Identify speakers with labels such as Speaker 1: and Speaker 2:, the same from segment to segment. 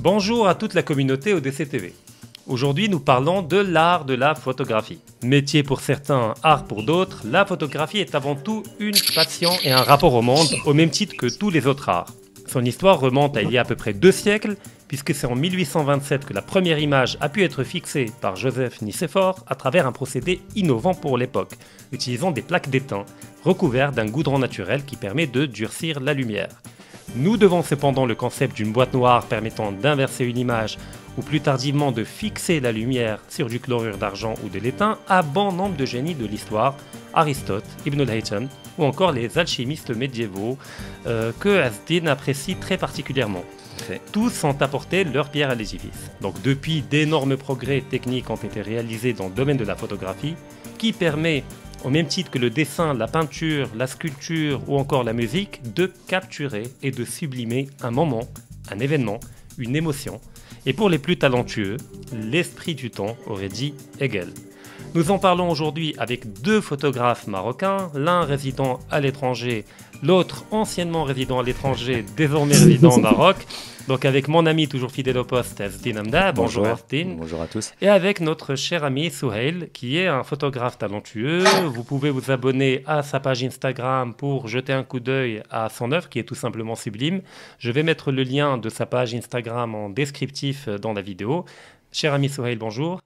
Speaker 1: Bonjour à toute la communauté ODC TV. Aujourd'hui, nous parlons de l'art de la photographie. Métier pour certains, art pour d'autres, la photographie est avant tout une passion et un rapport au monde, au même titre que tous les autres arts. Son histoire remonte à il y a à peu près 2 siècles, puisque c'est en 1827 que la première image a pu être fixée par Joseph Nicéphore à travers un procédé innovant pour l'époque, utilisant des plaques d'étain recouvertes d'un goudron naturel qui permet de durcir la lumière. Nous devons cependant le concept d'une boîte noire permettant d'inverser une image ou plus tardivement de fixer la lumière sur du chlorure d'argent ou de l'étain à bon nombre de génies de l'histoire, Aristote, Ibn al-Haytham ou encore les alchimistes médiévaux que As-Din apprécie très particulièrement. Tous ont apporté leur pierre à l'édifice. Donc depuis, d'énormes progrès techniques ont été réalisés dans le domaine de la photographie qui permet, au même titre que le dessin, la peinture, la sculpture ou encore la musique, de capturer et de sublimer un moment, un événement, une émotion. Et pour les plus talentueux, l'esprit du temps, aurait dit Hegel. Nous en parlons aujourd'hui avec 2 photographes marocains, l'un résidant à l'étranger, l'autre anciennement résidant à l'étranger, désormais résidant au Maroc. Donc avec mon ami toujours fidèle au poste, As-Din Hamda. Bonjour As-Din.
Speaker 2: Bonjour à tous.
Speaker 1: Et avec notre cher ami Souheil, qui est un photographe talentueux. Vous pouvez vous abonner à sa page Instagram pour jeter un coup d'œil à son œuvre, qui est tout simplement sublime. Je vais mettre le lien de sa page Instagram en descriptif dans la vidéo. Cher ami Souheil, bonjour.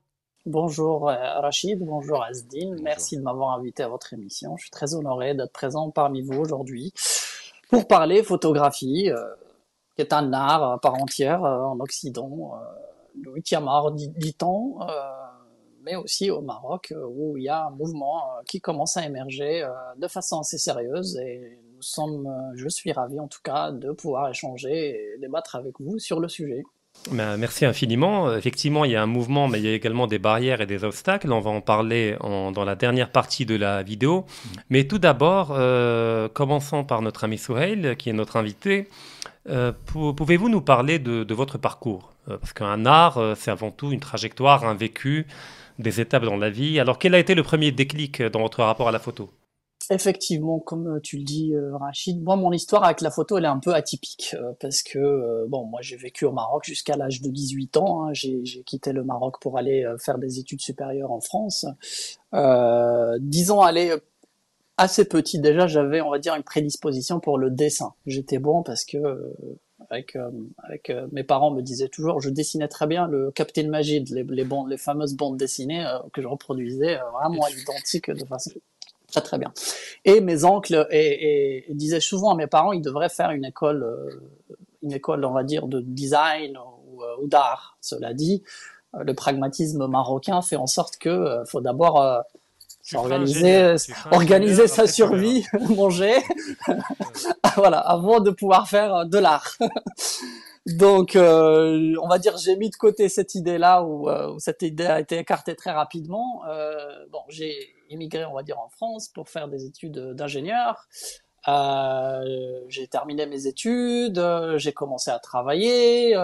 Speaker 3: Bonjour Rachid, bonjour As-Din. Merci de m'avoir invité à votre émission. Je suis très honoré d'être présent parmi vous aujourd'hui pour parler photographie, qui est un art à part entière en Occident, le 8e art dit-on, mais aussi au Maroc où il y a un mouvement qui commence à émerger de façon assez sérieuse et je suis ravi en tout cas de pouvoir échanger et débattre avec vous sur le sujet.
Speaker 1: Merci infiniment. Effectivement, il y a un mouvement, mais il y a également des barrières et des obstacles. On va en parler dans la dernière partie de la vidéo. Mais tout d'abord, commençons par notre ami Souheil, qui est notre invité. Pouvez-vous nous parler de votre parcours? Parce qu'un art, c'est avant tout une trajectoire, un vécu, des étapes dans la vie. Alors, quel a été le premier déclic dans votre rapport à la photo?
Speaker 3: Effectivement, comme tu le dis, Rachid, moi, mon histoire avec la photo, elle est un peu atypique, parce que, moi, j'ai vécu au Maroc jusqu'à l'âge de 18 ans, hein. J'ai quitté le Maroc pour aller faire des études supérieures en France. Disons, aller assez petit, déjà, j'avais, on va dire, une prédisposition pour le dessin. J'étais bon parce que, avec mes parents me disaient toujours, je dessinais très bien le Captain Majid, les fameuses bandes dessinées que je reproduisais vraiment à l'identique de façon très très bien. Et mes oncles disaient souvent à mes parents, ils devraient faire une école, on va dire, de design ou d'art. Cela dit, le pragmatisme marocain fait en sorte que faut d'abord organiser sa survie, manger, voilà, avant de pouvoir faire de l'art. Donc, on va dire, j'ai mis de côté cette idée-là, où cette idée a été écartée très rapidement. Bon, j'ai immigré, on va dire, en France pour faire des études d'ingénieur. J'ai terminé mes études, j'ai commencé à travailler.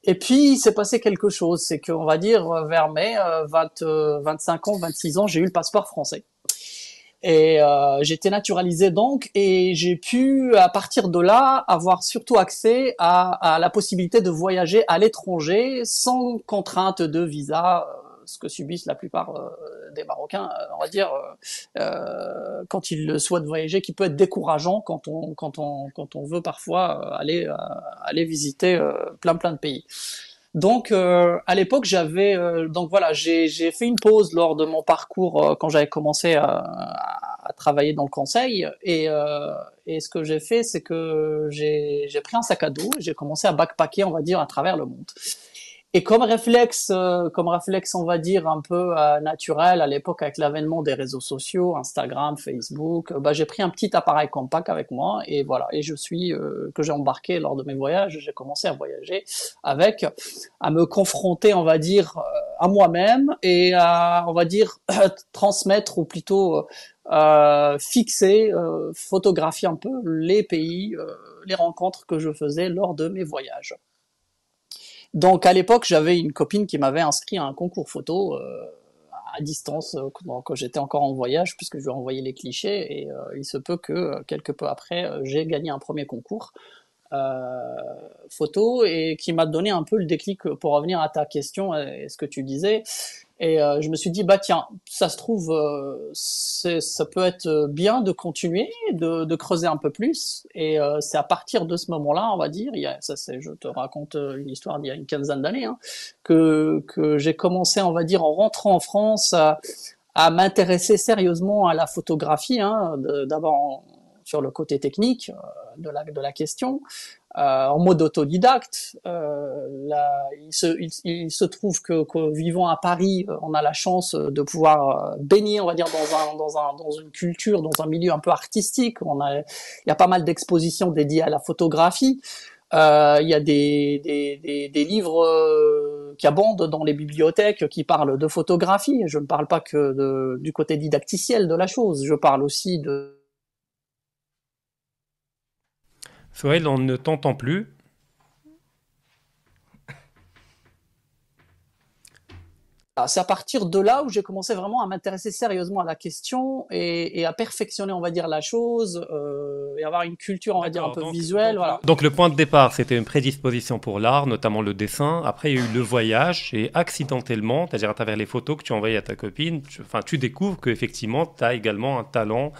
Speaker 3: Et puis, il s'est passé quelque chose. C'est qu'on va dire, vers mes 25 ans, 26 ans, j'ai eu le passeport français. Et j'ai été naturalisé donc, et j'ai pu à partir de là avoir surtout accès à la possibilité de voyager à l'étranger sans contrainte de visa, ce que subissent la plupart des Marocains, on va dire, quand ils souhaitent voyager, qui peut être décourageant quand on veut parfois aller visiter plein de pays. Donc à l'époque j'avais donc voilà, j'ai fait une pause lors de mon parcours quand j'avais commencé à travailler dans le conseil, et ce que j'ai fait, c'est que j'ai pris un sac à dos et j'ai commencé à backpacker, on va dire, à travers le monde. Et comme réflexe, on va dire un peu naturel à l'époque, avec l'avènement des réseaux sociaux, Instagram, Facebook, j'ai pris un petit appareil compact avec moi, et voilà. Et que j'ai embarqué lors de mes voyages. J'ai commencé à voyager à me confronter, on va dire, à moi-même, et à, on va dire, transmettre, ou plutôt fixer, photographier un peu les pays, les rencontres que je faisais lors de mes voyages. Donc à l'époque, j'avais une copine qui m'avait inscrit à un concours photo à distance quand j'étais encore en voyage, puisque je lui ai envoyé les clichés, et il se peut que quelques peu après, j'ai gagné un premier concours photo et qui m'a donné un peu le déclic pour revenir à ta question et ce que tu disais. Et je me suis dit, bah tiens, ça se trouve, ça peut être bien de continuer, de creuser un peu plus. Et c'est à partir de ce moment-là, on va dire, je te raconte une histoire d'il y a une quinzaine d'années, hein, que j'ai commencé, on va dire, en rentrant en France, à m'intéresser sérieusement à la photographie, hein, d'abord sur le côté technique de la question, en mode autodidacte. Il se trouve que vivant à Paris, on a la chance de pouvoir baigner, on va dire, dans une culture, dans un milieu un peu artistique. Il y a pas mal d'expositions dédiées à la photographie. Il y a des livres qui abondent dans les bibliothèques qui parlent de photographie. Je ne parle pas que du côté didacticiel de la chose. Je parle aussi de...
Speaker 1: Sohail, on ne t'entend plus.
Speaker 3: C'est à partir de là où j'ai commencé vraiment à m'intéresser sérieusement à la question et à perfectionner, on va dire, la chose et avoir une culture, on va dire, un peu visuelle. Voilà.
Speaker 1: Donc le point de départ, c'était une prédisposition pour l'art, notamment le dessin. Après, il y a eu le voyage et accidentellement, c'est-à-dire à travers les photos que tu as envoyées à ta copine, tu découvres qu'effectivement, tu as également un talent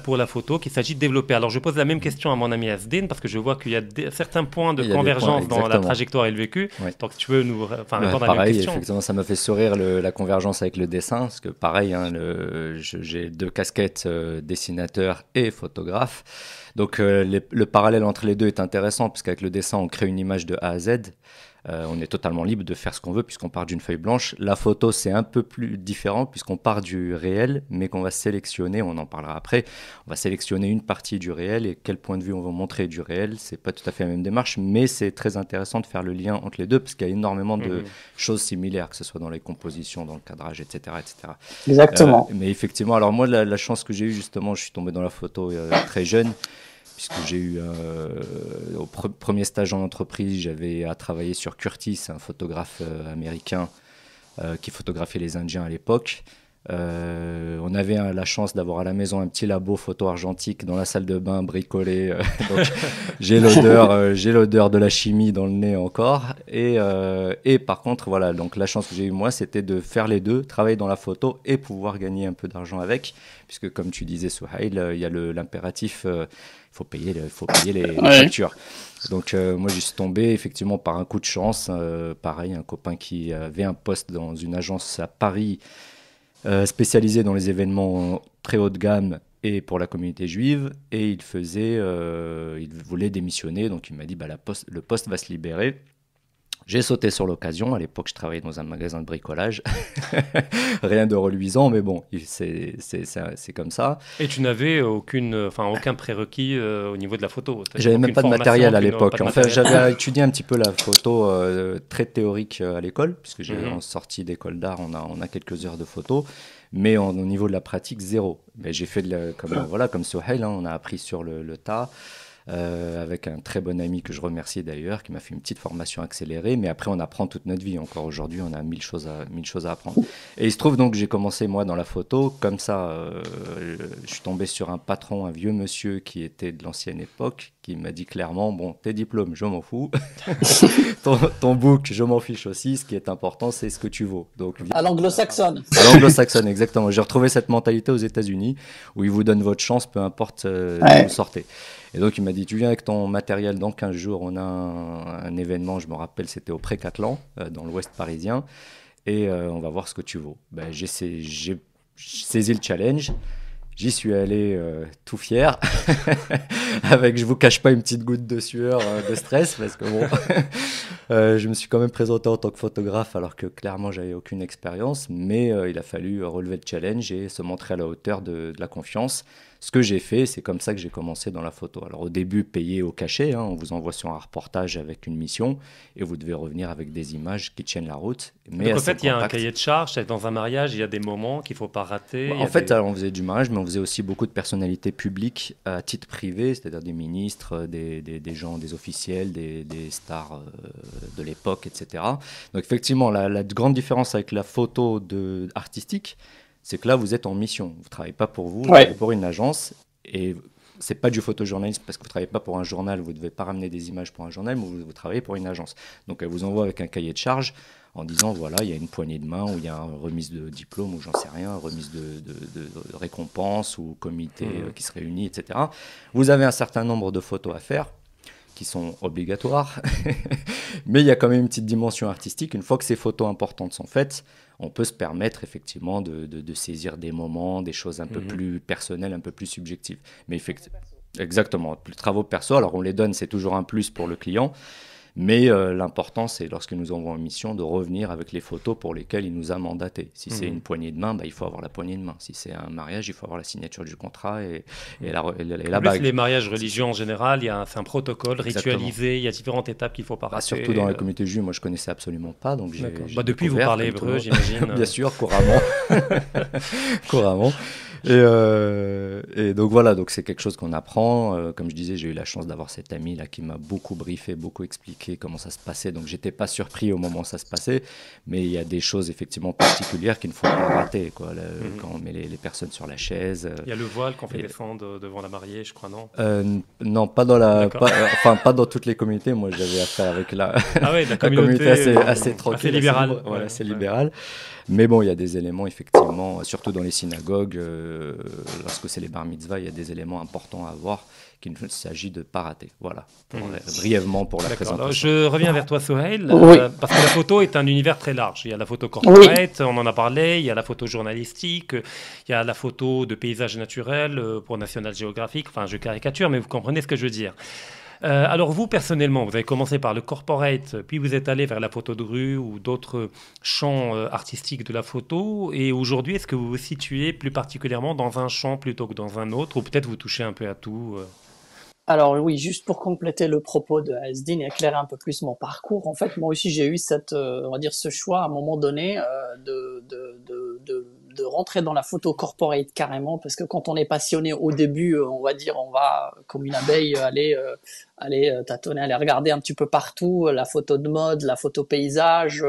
Speaker 1: pour la photo qu'il s'agit de développer. Alors je pose la même question à mon ami Asdin parce que je vois qu'il y a certains points de convergence dans la trajectoire et le vécu.
Speaker 2: Ouais.
Speaker 1: Donc tu veux nous répondre à la
Speaker 2: même
Speaker 1: question.
Speaker 2: Effectivement, ça m'a fait sourire la convergence avec le dessin parce que pareil, hein, j'ai 2 casquettes, dessinateur et photographe. Donc le parallèle entre les deux est intéressant puisqu'avec le dessin, on crée une image de A à Z. On est totalement libre de faire ce qu'on veut puisqu'on part d'une feuille blanche. La photo, c'est un peu plus différent puisqu'on part du réel, mais qu'on va sélectionner, on en parlera après, on va sélectionner une partie du réel et quel point de vue on va montrer du réel. C'est pas tout à fait la même démarche, mais c'est très intéressant de faire le lien entre les deux parce qu'il y a énormément de choses similaires, que ce soit dans les compositions, dans le cadrage, etc. etc.
Speaker 3: Exactement.
Speaker 2: Mais effectivement, alors moi, la chance que j'ai eue, justement, je suis tombé dans la photo très jeune. Puisque j'ai eu au premier stage en entreprise, j'avais à travailler sur Curtis, un photographe américain qui photographiait les Indiens à l'époque. On avait la chance d'avoir à la maison un petit labo photo argentique dans la salle de bain bricolé. Donc j'ai l'odeur de la chimie dans le nez encore. Et par contre, voilà, donc la chance que j'ai eue moi, c'était de faire les deux, travailler dans la photo et pouvoir gagner un peu d'argent avec. Puisque comme tu disais, Souhail, il y a l'impératif, il faut payer les factures. Donc moi j'y suis tombé effectivement par un coup de chance. Pareil, un copain qui avait un poste dans une agence à Paris spécialisé dans les événements très haut de gamme et pour la communauté juive, et il voulait démissionner, donc il m'a dit le poste va se libérer. J'ai sauté sur l'occasion. À l'époque, je travaillais dans un magasin de bricolage. Rien de reluisant, mais bon, c'est comme ça.
Speaker 1: Et tu n'avais aucun prérequis au niveau de la photo?
Speaker 2: J'avais même pas de matériel à l'époque. En fait, j'avais étudié un petit peu la photo très théorique à l'école, puisque j'ai en sortie d'école d'art, on a quelques heures de photo. Mais au niveau de la pratique, zéro. Mais j'ai fait comme Souhail, hein, on a appris sur le tas. Avec un très bon ami que je remercie d'ailleurs, qui m'a fait une petite formation accélérée, mais après on apprend toute notre vie. Encore aujourd'hui, on a mille choses à apprendre. Et il se trouve donc que j'ai commencé moi dans la photo, comme ça, je suis tombé sur un patron, un vieux monsieur qui était de l'ancienne époque, qui m'a dit clairement, bon, tes diplômes, je m'en fous, ton book, je m'en fiche aussi, ce qui est important, c'est ce que tu vaux. Donc,
Speaker 3: à l'anglo-saxonne.
Speaker 2: À l'anglo-saxonne, exactement. J'ai retrouvé cette mentalité aux États-Unis, où ils vous donnent votre chance, peu importe d'où vous sortez. Et donc, il m'a dit, tu viens avec ton matériel, dans 15 jours, on a un événement, je me rappelle, c'était au Pré-Catlan, dans l'ouest parisien, et on va voir ce que tu vaux. Ben, j'ai saisi le challenge, j'y suis allé tout fier, avec, je vous cache pas, une petite goutte de sueur, de stress, parce que bon, je me suis quand même présenté en tant que photographe, alors que clairement, j'avais aucune expérience, mais il a fallu relever le challenge et se montrer à la hauteur de la confiance. Ce que j'ai fait, c'est comme ça que j'ai commencé dans la photo. Alors au début, payé au cachet, hein, on vous envoie sur un reportage avec une mission et vous devez revenir avec des images qui tiennent la route. Mais
Speaker 1: donc en fait, il y a un cahier de charges. Dans un mariage, il y a des moments qu'il ne faut pas rater.
Speaker 2: En fait, on faisait du mariage, mais on faisait aussi beaucoup de personnalités publiques à titre privé, c'est-à-dire des ministres, des gens, des officiels, des stars de l'époque, etc. Donc effectivement, la grande différence avec la photo artistique, c'est que là, vous êtes en mission. Vous ne travaillez pas pour vous, vous travaillez pour une agence. Et c'est pas du photojournalisme parce que vous travaillez pas pour un journal, vous devez pas ramener des images pour un journal, mais vous travaillez pour une agence. Donc elle vous envoie avec un cahier de charge en disant voilà, il y a une poignée de main, ou il y a une remise de diplôme, ou j'en sais rien, remise de récompense, ou comité qui se réunit, etc. Vous avez un certain nombre de photos à faire qui sont obligatoires, mais il y a quand même une petite dimension artistique. Une fois que ces photos importantes sont faites, on peut se permettre effectivement de saisir des moments, des choses un peu plus personnelles, un peu plus subjectives. Mais exactement, les travaux perso, alors on les donne, c'est toujours un plus pour le client, mais l'important, c'est lorsqu'il nous envoie en mission de revenir avec les photos pour lesquelles il nous a mandaté. Si c'est une poignée de main, il faut avoir la poignée de main. Si c'est un mariage, il faut avoir la signature du contrat et la bague.
Speaker 1: Les mariages religieux en général, c'est un protocole ritualisé, il y a différentes étapes qu'il faut pas rater.
Speaker 2: Surtout dans la communauté juive, moi je connaissais absolument pas. Donc
Speaker 1: depuis, vous parlez hébreu, j'imagine.
Speaker 2: Bien sûr, couramment. Couramment. Et donc voilà, donc c'est quelque chose qu'on apprend. Comme je disais, j'ai eu la chance d'avoir cet ami là qui m'a beaucoup briefé, beaucoup expliqué comment ça se passait. Donc j'étais pas surpris au moment où ça se passait, mais il y a des choses effectivement particulières qu'il ne faut pas rater, quoi. Quand on met les personnes sur la chaise.
Speaker 1: Il y a le voile qu'on fait descendre devant la mariée, je crois, non?
Speaker 2: Non, pas dans pas dans toutes les communautés. Moi, j'avais affaire avec la communauté assez tranquille,
Speaker 1: assez libérale.
Speaker 2: Assez libérale. Mais bon, il y a des éléments, effectivement, surtout dans les synagogues, lorsque c'est les bar mitzvah, il y a des éléments importants à voir qu'il ne s'agit de ne pas rater. Voilà, brièvement pour la présentation.
Speaker 1: Alors, je reviens vers toi, Sohail,
Speaker 3: Oui.
Speaker 1: Parce que la photo est un univers très large. Il y a la photo corporate, on en a parlé, il y a la photo journalistique, il y a la photo de paysage naturel pour National Geographic, enfin je caricature, mais vous comprenez ce que je veux dire. Alors vous, personnellement, vous avez commencé par le corporate, puis vous êtes allé vers la photo de rue ou d'autres champs artistiques de la photo. Et aujourd'hui, est-ce que vous vous situez plus particulièrement dans un champ plutôt que dans un autre, ou peut-être vous touchez un peu à tout
Speaker 3: Alors oui, juste pour compléter le propos de Asdin et éclairer un peu plus mon parcours, en fait, moi aussi j'ai eu on va dire ce choix à un moment donné de rentrer dans la photo corporate carrément, parce que quand on est passionné au début, on va dire, on va comme une abeille aller tâtonner, aller regarder un petit peu partout, la photo de mode, la photo paysage,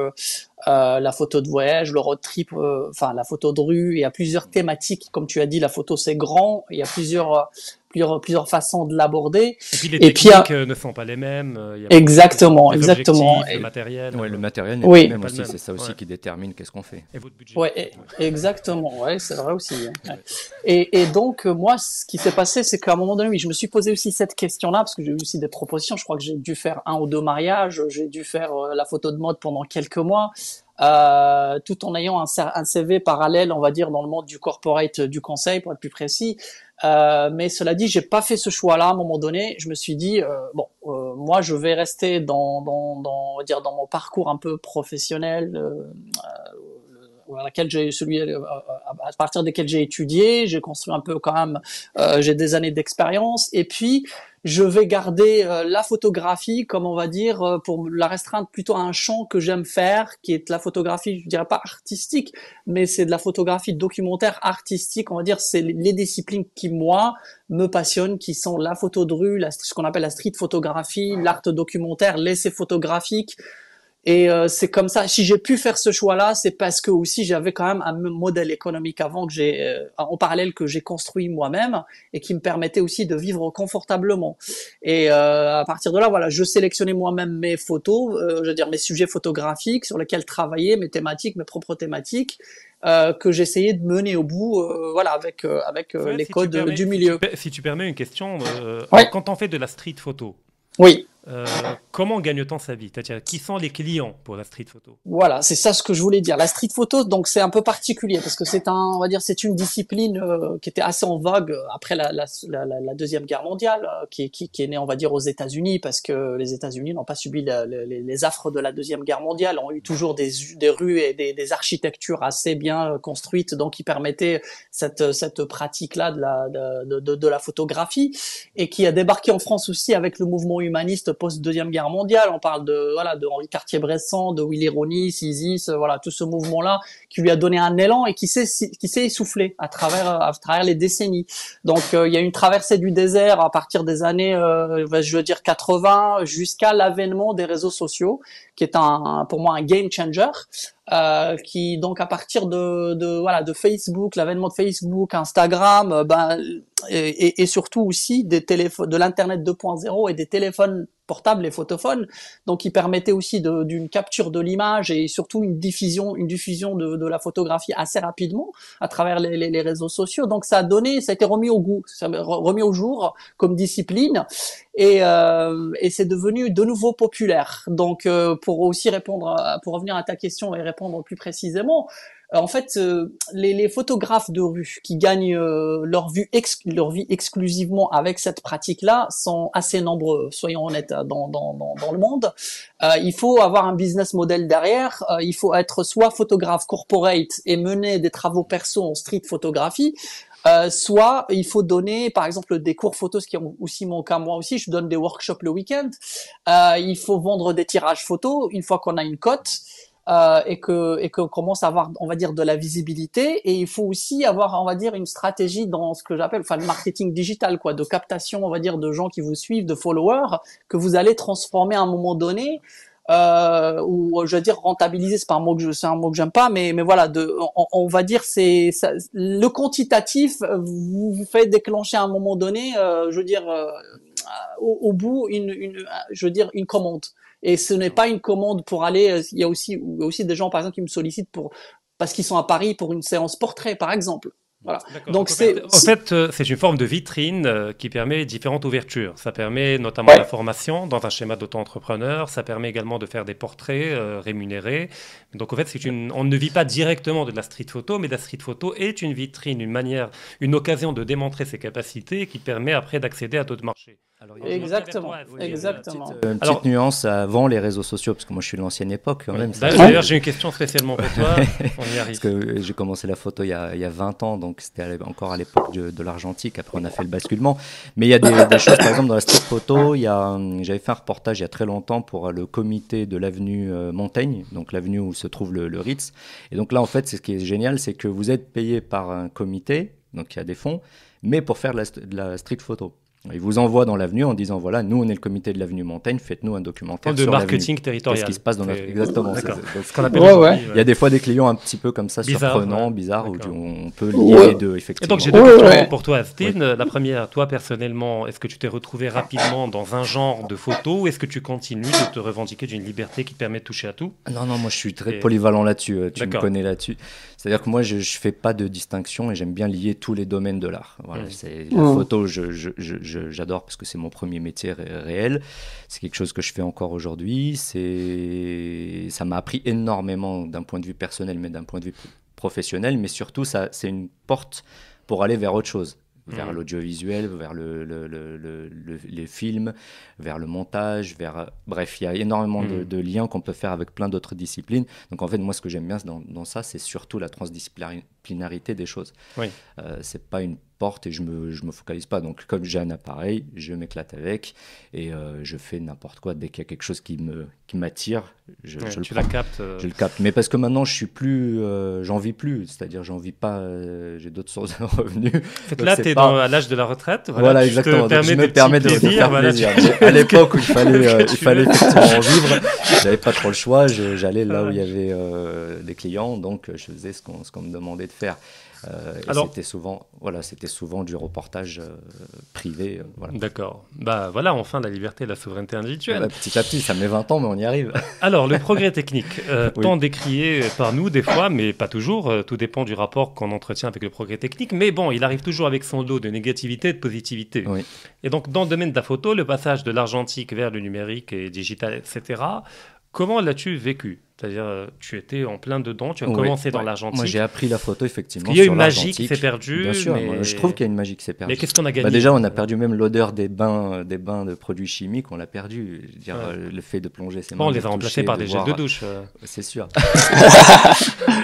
Speaker 3: la photo de voyage, le road trip, enfin la photo de rue. Il y a plusieurs thématiques, comme tu as dit, la photo c'est grand, il y a plusieurs façons de l'aborder.
Speaker 1: Et puis les techniques ne sont pas les mêmes.
Speaker 3: Exactement.
Speaker 1: Le matériel.
Speaker 2: Ouais, le matériel n'est pas le même aussi. C'est ça aussi qui détermine qu'est-ce qu'on fait.
Speaker 1: Et votre budget.
Speaker 3: Ouais, exactement. Ouais, c'est vrai aussi. Ouais. Et donc moi, ce qui s'est passé, c'est qu'à un moment donné, oui, je me suis posé aussi cette question-là parce que j'ai eu aussi des propositions. Je crois que j'ai dû faire 1 ou 2 mariages. J'ai dû faire la photo de mode pendant quelques mois. Tout en ayant un CV parallèle, on va dire, dans le monde du corporate, du conseil, pour être plus précis. Mais cela dit, j'ai pas fait ce choix-là à un moment donné. Je me suis dit moi, je vais rester on va dire, dans mon parcours un peu professionnel, à partir desquels j'ai étudié, j'ai construit un peu quand même, j'ai des années d'expérience, et puis je vais garder la photographie, comme on va dire, pour la restreindre plutôt à un champ que j'aime faire, qui est de la photographie, je dirais pas artistique, mais c'est de la photographie documentaire artistique, on va dire, c'est les disciplines qui, moi, me passionnent, qui sont la photo de rue, ce qu'on appelle la street photographie, l'art documentaire, l'essai photographique. Et c'est comme ça. Si j'ai pu faire ce choix-là, c'est parce que aussi j'avais quand même un modèle économique avant en parallèle que j'ai construit moi-même et qui me permettait aussi de vivre confortablement. Et à partir de là, voilà, je sélectionnais moi-même mes photos, je veux dire mes sujets photographiques sur lesquels travailler, mes thématiques, mes propres thématiques. Que j'essayais de mener au bout, voilà, avec les codes du milieu.
Speaker 1: Si tu permets une question,
Speaker 3: ouais.
Speaker 1: Quand on fait de la street photo,
Speaker 3: oui.
Speaker 1: Comment gagne-t-on sa vie? C'est-à-dire, qui sont les clients pour la street photo?
Speaker 3: Voilà, c'est ça ce que je voulais dire. La street photo, donc c'est un peu particulier parce que on va dire, c'est une discipline qui était assez en vogue après la Deuxième Guerre mondiale, qui est née, on va dire, aux États-Unis, parce que les États-Unis n'ont pas subi les affres de la Deuxième Guerre mondiale, ont eu toujours des rues et des architectures assez bien construites, donc qui permettaient cette pratique-là de la photographie, et qui a débarqué en France aussi avec le mouvement humaniste post-Deuxième Guerre mondiale. On parle de Henri Cartier-Bresson, de Willy Ronis, Isis, voilà, tout ce mouvement-là qui lui a donné un élan et qui s'est essoufflé à travers les décennies. Donc il y a une traversée du désert à partir des années je veux dire 80 jusqu'à l'avènement des réseaux sociaux, qui est pour moi un game changer. qui donc à partir de Facebook, l'avènement de Facebook, Instagram, et surtout aussi des téléphones, de l'internet 2.0 et des téléphones portables, les photophones, donc qui permettaient aussi d'une capture de l'image et surtout une diffusion de la photographie assez rapidement à travers les réseaux sociaux. Donc ça a été remis au goût, remis au jour comme discipline, et c'est devenu de nouveau populaire. Donc pour revenir à ta question et répondre plus précisément, en fait, les photographes de rue qui gagnent leur vie exclusivement avec cette pratique-là sont assez nombreux, soyons honnêtes, dans le monde. Il faut avoir un business model derrière. Il faut être soit photographe corporate et mener des travaux perso en street photographie, soit il faut donner, par exemple, des cours photos, ce qui est aussi mon cas. Moi aussi, je donne des workshops le week-end. Il faut vendre des tirages photos une fois qu'on a une cote. Et qu'on commence à avoir, on va dire, de la visibilité, et il faut aussi avoir, on va dire, une stratégie dans ce que j'appelle, le marketing digital, quoi, de captation, on va dire, de gens qui vous suivent, de followers, que vous allez transformer à un moment donné, ou je veux dire rentabiliser, c'est un mot que j'aime pas, mais voilà, on va dire le quantitatif vous fait déclencher à un moment donné, je veux dire, au bout une commande. Et ce n'est pas une commande pour aller. Il y a aussi des gens, par exemple, qui me sollicitent parce qu'ils sont à Paris pour une séance portrait, par exemple. Voilà.
Speaker 1: Donc c'est une forme de vitrine qui permet différentes ouvertures. Ça permet notamment la formation dans un schéma d'auto-entrepreneur. Ça permet également de faire des portraits rémunérés. Donc en fait, on ne vit pas directement de la street photo, mais la street photo est une vitrine, une occasion de démontrer ses capacités qui permet après d'accéder à d'autres marchés.
Speaker 3: Alors, exactement.
Speaker 2: Une petite nuance avant les réseaux sociaux, parce que moi je suis de l'ancienne époque quand même.
Speaker 1: D'ailleurs, j'ai une question spécialement pour toi. On y arrive.
Speaker 2: Parce que j'ai commencé la photo il y a 20 ans, donc c'était encore à l'époque de l'argentique. Après, on a fait le basculement. Mais il y a des choses, par exemple, dans la street photo, j'avais fait un reportage il y a très longtemps pour le comité de l'avenue Montaigne, donc l'avenue où se trouve le Ritz. Et donc là, en fait, ce qui est génial, c'est que vous êtes payé par un comité, donc il y a des fonds, mais pour faire de la street photo. Ils vous envoient dans l'avenue en disant voilà, nous on est le comité de l'avenue Montaigne, faites-nous un documentaire
Speaker 1: de
Speaker 2: sur
Speaker 1: marketing territorial.
Speaker 2: Qu'est-ce qui se passe dans notre... Exactement.
Speaker 1: Ce qu'on appelle
Speaker 2: Il y a des fois des clients un petit peu comme ça, surprenants, bizarres, où on peut lier les deux, effectivement.
Speaker 1: Et donc j'ai deux questions pour toi, Astine. La première, toi personnellement, est-ce que tu t'es retrouvé rapidement dans un genre de photo, ou est-ce que tu continues de te revendiquer d'une liberté qui te permet de toucher à tout?
Speaker 2: Non, moi je suis très polyvalent là-dessus, tu me connais là-dessus. C'est-à-dire que moi je fais pas de distinction et j'aime bien lier tous les domaines de l'art. Voilà, la photo, j'adore parce que c'est mon premier métier réel. C'est quelque chose que je fais encore aujourd'hui. Ça m'a appris énormément d'un point de vue personnel, mais d'un point de vue professionnel. Mais surtout, c'est une porte pour aller vers autre chose. Vers l'audiovisuel, vers les films, vers le montage, bref, il y a énormément de liens qu'on peut faire avec plein d'autres disciplines. Donc en fait, moi, ce que j'aime bien dans ça, c'est surtout la transdisciplinarité des choses. C'est pas une porte et je me focalise pas. Donc comme j'ai un appareil, je m'éclate avec et je fais n'importe quoi. Dès qu'il y a quelque chose qui m'attire, je le capte. Mais parce que maintenant, je suis plus, j'en vis plus. C'est-à-dire, j'en vis pas. J'ai d'autres sources de revenus.
Speaker 1: Là, tu es à l'âge de la retraite.
Speaker 2: Voilà, exactement. Je me permets de me faire plaisir. À l'époque où il fallait effectivement en vivre, j'avais pas trop le choix. J'allais là où il y avait des clients, donc je faisais ce qu'on me demandait de faire. Alors, c'était souvent du reportage privé. Voilà.
Speaker 1: D'accord. Bah voilà, enfin la liberté et la souveraineté individuelle.
Speaker 2: Petit à petit, ça met 20 ans, mais on y arrive.
Speaker 1: Alors, le progrès technique, tant décrié par nous des fois, mais pas toujours. Tout dépend du rapport qu'on entretient avec le progrès technique. Mais bon, il arrive toujours avec son lot de négativité et de positivité.
Speaker 2: Oui.
Speaker 1: Et donc, dans le domaine de la photo, le passage de l'argentique vers le numérique et digital, etc., comment l'as-tu vécu? C'est-à-dire, tu étais en plein dedans, tu as commencé dans l'argentique.
Speaker 2: Moi, j'ai appris la photo, effectivement.
Speaker 1: Il y a une magie qui s'est perdue.
Speaker 2: Bien sûr, je trouve qu'il y a une magie qui s'est perdue.
Speaker 1: Mais qu'est-ce qu'on a gagné?
Speaker 2: Déjà, on a perdu même l'odeur des bains de produits chimiques, on l'a perdu. Je veux dire, le fait de plonger ses mains.
Speaker 1: On les a remplacés par des gels de douche.
Speaker 2: C'est sûr.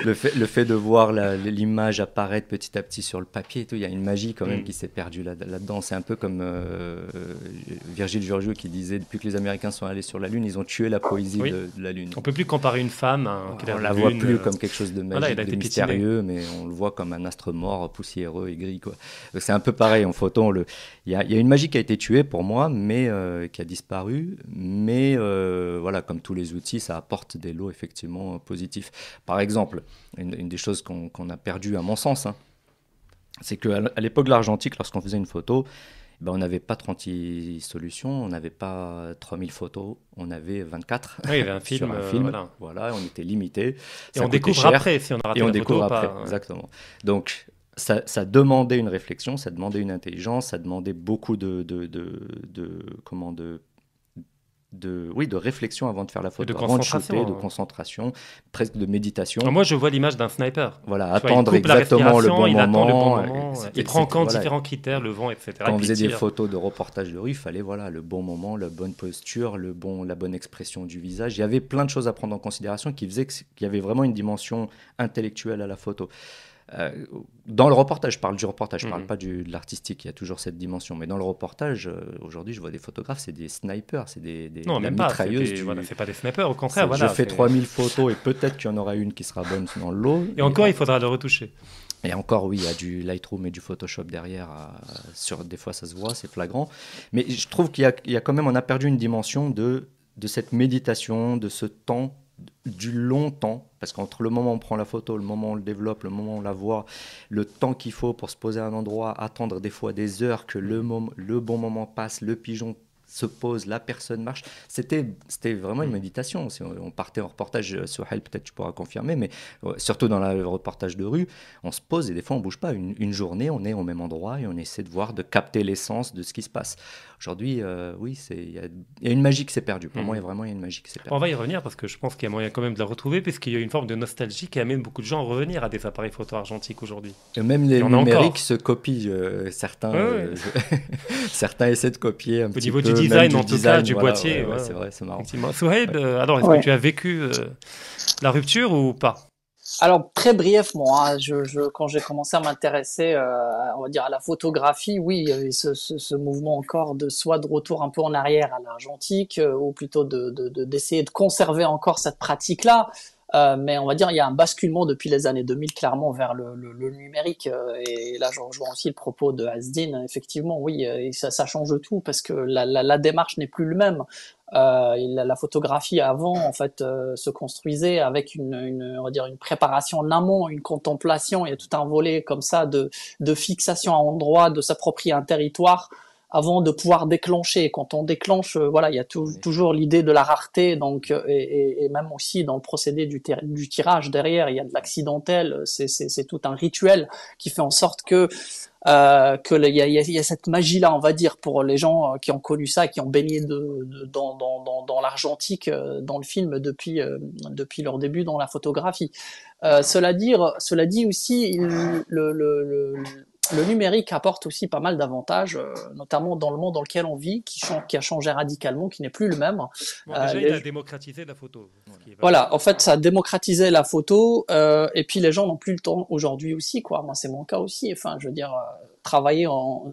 Speaker 2: le fait de voir l'image apparaître petit à petit sur le papier, et tout, il y a une magie quand même qui s'est perdue là-dedans. C'est un peu comme Virgile Giorgio qui disait, depuis que les Américains sont allés sur la Lune, ils ont tué la poésie de la Lune.
Speaker 1: On ne peut plus comparer une femme, qui a
Speaker 2: On
Speaker 1: l'air
Speaker 2: la
Speaker 1: de
Speaker 2: voit
Speaker 1: lune,
Speaker 2: plus comme quelque chose de
Speaker 1: voilà,
Speaker 2: magique,
Speaker 1: il a
Speaker 2: de
Speaker 1: été
Speaker 2: mystérieux, mais on le voit comme un astre mort, poussiéreux et gris, quoi. Donc, c'est un peu pareil en photo. Il y a une magie qui a été tuée pour moi, mais qui a disparu. Mais voilà, comme tous les outils, ça apporte des lots effectivement positifs. Par exemple, une des choses qu'on a perdu à mon sens, hein, c'est qu'à l'époque de l'argentique, lorsqu'on faisait une photo, ben, on n'avait pas 36 solutions, on n'avait pas 3000 photos, on avait 24
Speaker 1: Oui, il y avait un film,
Speaker 2: sur un film.
Speaker 1: voilà.
Speaker 2: Voilà, on était limité.
Speaker 1: Et
Speaker 2: Ça
Speaker 1: on
Speaker 2: coûtait
Speaker 1: découvre
Speaker 2: cher,
Speaker 1: après si on a raté
Speaker 2: et on
Speaker 1: la
Speaker 2: découvre
Speaker 1: photo ou
Speaker 2: après,
Speaker 1: pas.
Speaker 2: exactement. Donc, ça demandait une réflexion, ça demandait une intelligence, ça demandait beaucoup de réflexion avant de faire la
Speaker 1: Et de
Speaker 2: photo, avant de
Speaker 1: concentration,
Speaker 2: shooter, de
Speaker 1: hein.
Speaker 2: concentration, presque de méditation.
Speaker 1: Moi, je vois l'image d'un sniper.
Speaker 2: Voilà,
Speaker 1: Tu vois, il
Speaker 2: attendre
Speaker 1: coupe la
Speaker 2: exactement le
Speaker 1: respiration,
Speaker 2: bon
Speaker 1: il attend le bon
Speaker 2: moment.
Speaker 1: moment.
Speaker 2: C'était-
Speaker 1: Il prend en
Speaker 2: c'était-
Speaker 1: compte
Speaker 2: voilà.
Speaker 1: différents critères, le vent, etc.
Speaker 2: Quand
Speaker 1: et
Speaker 2: on
Speaker 1: puis
Speaker 2: faisait
Speaker 1: il
Speaker 2: des
Speaker 1: tire.
Speaker 2: photos de reportage de rue, il fallait voilà, le bon moment, la bonne posture, la bonne expression du visage. Il y avait plein de choses à prendre en considération qui faisaient qu'il y avait vraiment une dimension intellectuelle à la photo. Euh, Dans le reportage, je parle du reportage, je parle pas de l'artistique, il y a toujours cette dimension. Mais dans le reportage, aujourd'hui, je vois des photographes, c'est des snipers, c'est
Speaker 1: Non,
Speaker 2: la
Speaker 1: même pas.
Speaker 2: mitrailleuse
Speaker 1: Voilà, c'est pas des snipers, au contraire.
Speaker 2: je
Speaker 1: Voilà,
Speaker 2: fais 3000 photos et peut-être qu'il y en aura une qui sera bonne dans le lot.
Speaker 1: Et encore, il faudra le retoucher.
Speaker 2: Et encore, oui, il y a du Lightroom et du Photoshop derrière. Des fois, ça se voit, c'est flagrant. Mais je trouve qu'il y a quand même, on a perdu une dimension de cette méditation, de ce temps, du long temps. Parce qu'entre le moment où on prend la photo, le moment où on le développe, le moment où on la voit, le temps qu'il faut pour se poser à un endroit, attendre des fois des heures que le bon moment passe, le pigeon se pose, la personne marche. C'était vraiment une méditation. Si on partait en reportage, Souhail, peut-être tu pourras confirmer, mais surtout dans le reportage de rue, on se pose et des fois on ne bouge pas. Une journée, on est au même endroit et on essaie de voir, de capter l'essence de ce qui se passe. Aujourd'hui, oui, il y a une magie qui s'est perdue. Pour moi, il y a une magie qui s'est perdue.
Speaker 1: On va y revenir parce que je pense qu'il y a moyen quand même de la retrouver, puisqu'il y a une forme de nostalgie qui amène beaucoup de gens à revenir à des appareils photo argentiques aujourd'hui.
Speaker 2: Et même les numériques se copient. Certains essaient de copier un petit peu.
Speaker 1: Au niveau du design, en tout cas, du boîtier.
Speaker 2: Ouais, c'est vrai, c'est marrant.
Speaker 1: Souhaib, alors, est-ce que tu as vécu la rupture ou pas?
Speaker 3: Alors très brièvement, hein, quand j'ai commencé à m'intéresser, on va dire à la photographie, oui, il y avait ce mouvement encore soit de retour un peu en arrière à l'argentique, ou plutôt d'essayer de conserver encore cette pratique-là. Mais on va dire il y a un basculement depuis les années 2000 clairement vers le numérique, et là je rejoins aussi le propos de Asdin. Effectivement, oui, et ça change tout parce que la démarche n'est plus le même. La photographie avant en fait se construisait avec on va dire une préparation en amont, une contemplation. Il y a tout un volet comme ça de fixation à endroit, de s'approprier un territoire avant de pouvoir déclencher. Quand on déclenche, voilà, il y a toujours l'idée de la rareté, donc et même aussi dans le procédé du tirage derrière, il y a de l'accidentel. C'est tout un rituel qui fait en sorte que il y a cette magie là, on va dire, pour les gens qui ont connu ça, qui ont baigné dans l'argentique, dans le film depuis leur début dans la photographie. Cela dit aussi, le numérique apporte aussi pas mal d'avantages, notamment dans le monde dans lequel on vit, qui a changé radicalement, qui n'est plus le même.
Speaker 1: Bon, déjà, il a démocratisé la photo.
Speaker 3: Voilà, en fait, ça a démocratisé la photo, et puis les gens n'ont plus le temps aujourd'hui aussi, quoi. Moi, c'est mon cas aussi. Enfin, je veux dire, travailler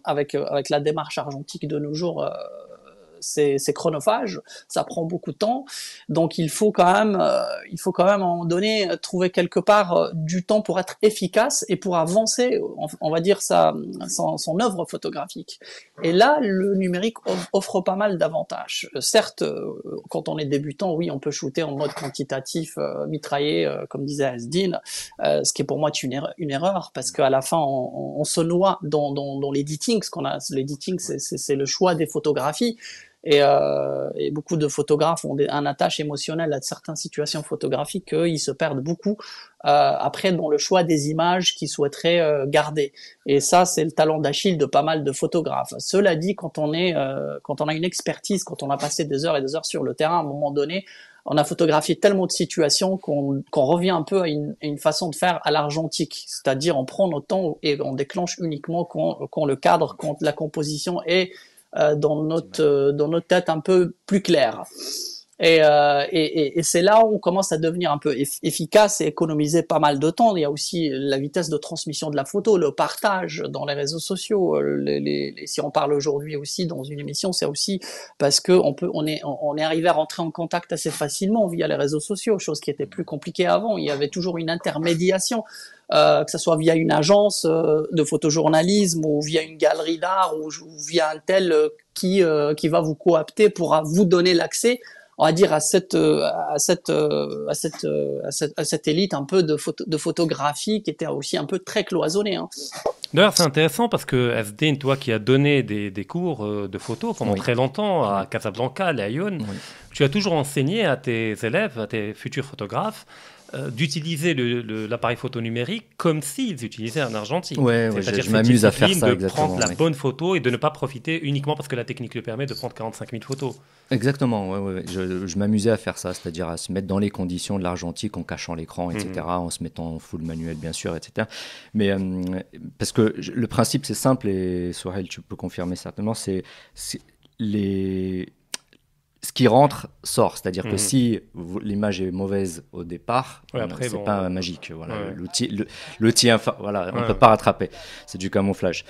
Speaker 3: avec la démarche argentique de nos jours, c'est chronophage, ça prend beaucoup de temps, donc il faut quand même à un moment donné trouver quelque part du temps pour être efficace et pour avancer, on va dire son œuvre photographique. Et là, le numérique offre pas mal d'avantages. Certes, quand on est débutant, oui, on peut shooter en mode quantitatif, mitraillé, comme disait Asdin, ce qui est pour moi une erreur, parce qu'à la fin, on se noie dans l'editing. L'editing, c'est le choix des photographies. Et beaucoup de photographes ont un attache émotionnelle à certaines situations photographiques qu'ils se perdent beaucoup après dans le choix des images qu'ils souhaiteraient garder. Et ça, c'est le talent d'Achille de pas mal de photographes. Cela dit, quand on a une expertise, quand on a passé des heures et des heures sur le terrain, à un moment donné, on a photographié tellement de situations qu'on revient un peu à une façon de faire à l'argentique, c'est-à-dire on prend notre temps et on déclenche uniquement quand le cadre, quand la composition est dans notre tête un peu plus claire. Et c'est là où on commence à devenir un peu efficace et économiser pas mal de temps. Il y a aussi la vitesse de transmission de la photo, le partage dans les réseaux sociaux. Si on parle aujourd'hui aussi dans une émission, c'est aussi parce que on est arrivé à rentrer en contact assez facilement via les réseaux sociaux, chose qui était plus compliquée avant. Il y avait toujours une intermédiation. Que ce soit via une agence de photojournalisme ou via une galerie d'art ou via un tel qui va vous coopter pour vous donner l'accès, on va dire, à cette élite un peu de photographie qui était aussi un peu très cloisonnée. Hein.
Speaker 1: D'ailleurs, c'est intéressant parce que Asdin, toi qui as donné des cours de photo pendant très longtemps à Casablanca, à Lyon, tu as toujours enseigné à tes élèves, à tes futurs photographes, d'utiliser l'appareil photo numérique comme s'ils utilisaient un argentique.
Speaker 2: C'est-à-dire je m'amuse à faire ça,
Speaker 1: de prendre la bonne photo et de ne pas profiter uniquement parce que la technique le permet de prendre 45 000 photos.
Speaker 2: Exactement, je m'amusais à faire ça, c'est-à-dire à se mettre dans les conditions de l'argentique en cachant l'écran, etc., en se mettant en full manuel, bien sûr, etc. Mais parce que le principe, c'est simple, et Souhail, tu peux confirmer certainement, c'est ce qui rentre sort, c'est-à-dire que si l'image est mauvaise au départ, c'est pas magique. Voilà, l'outil, voilà, on ne peut pas rattraper. C'est du camouflage.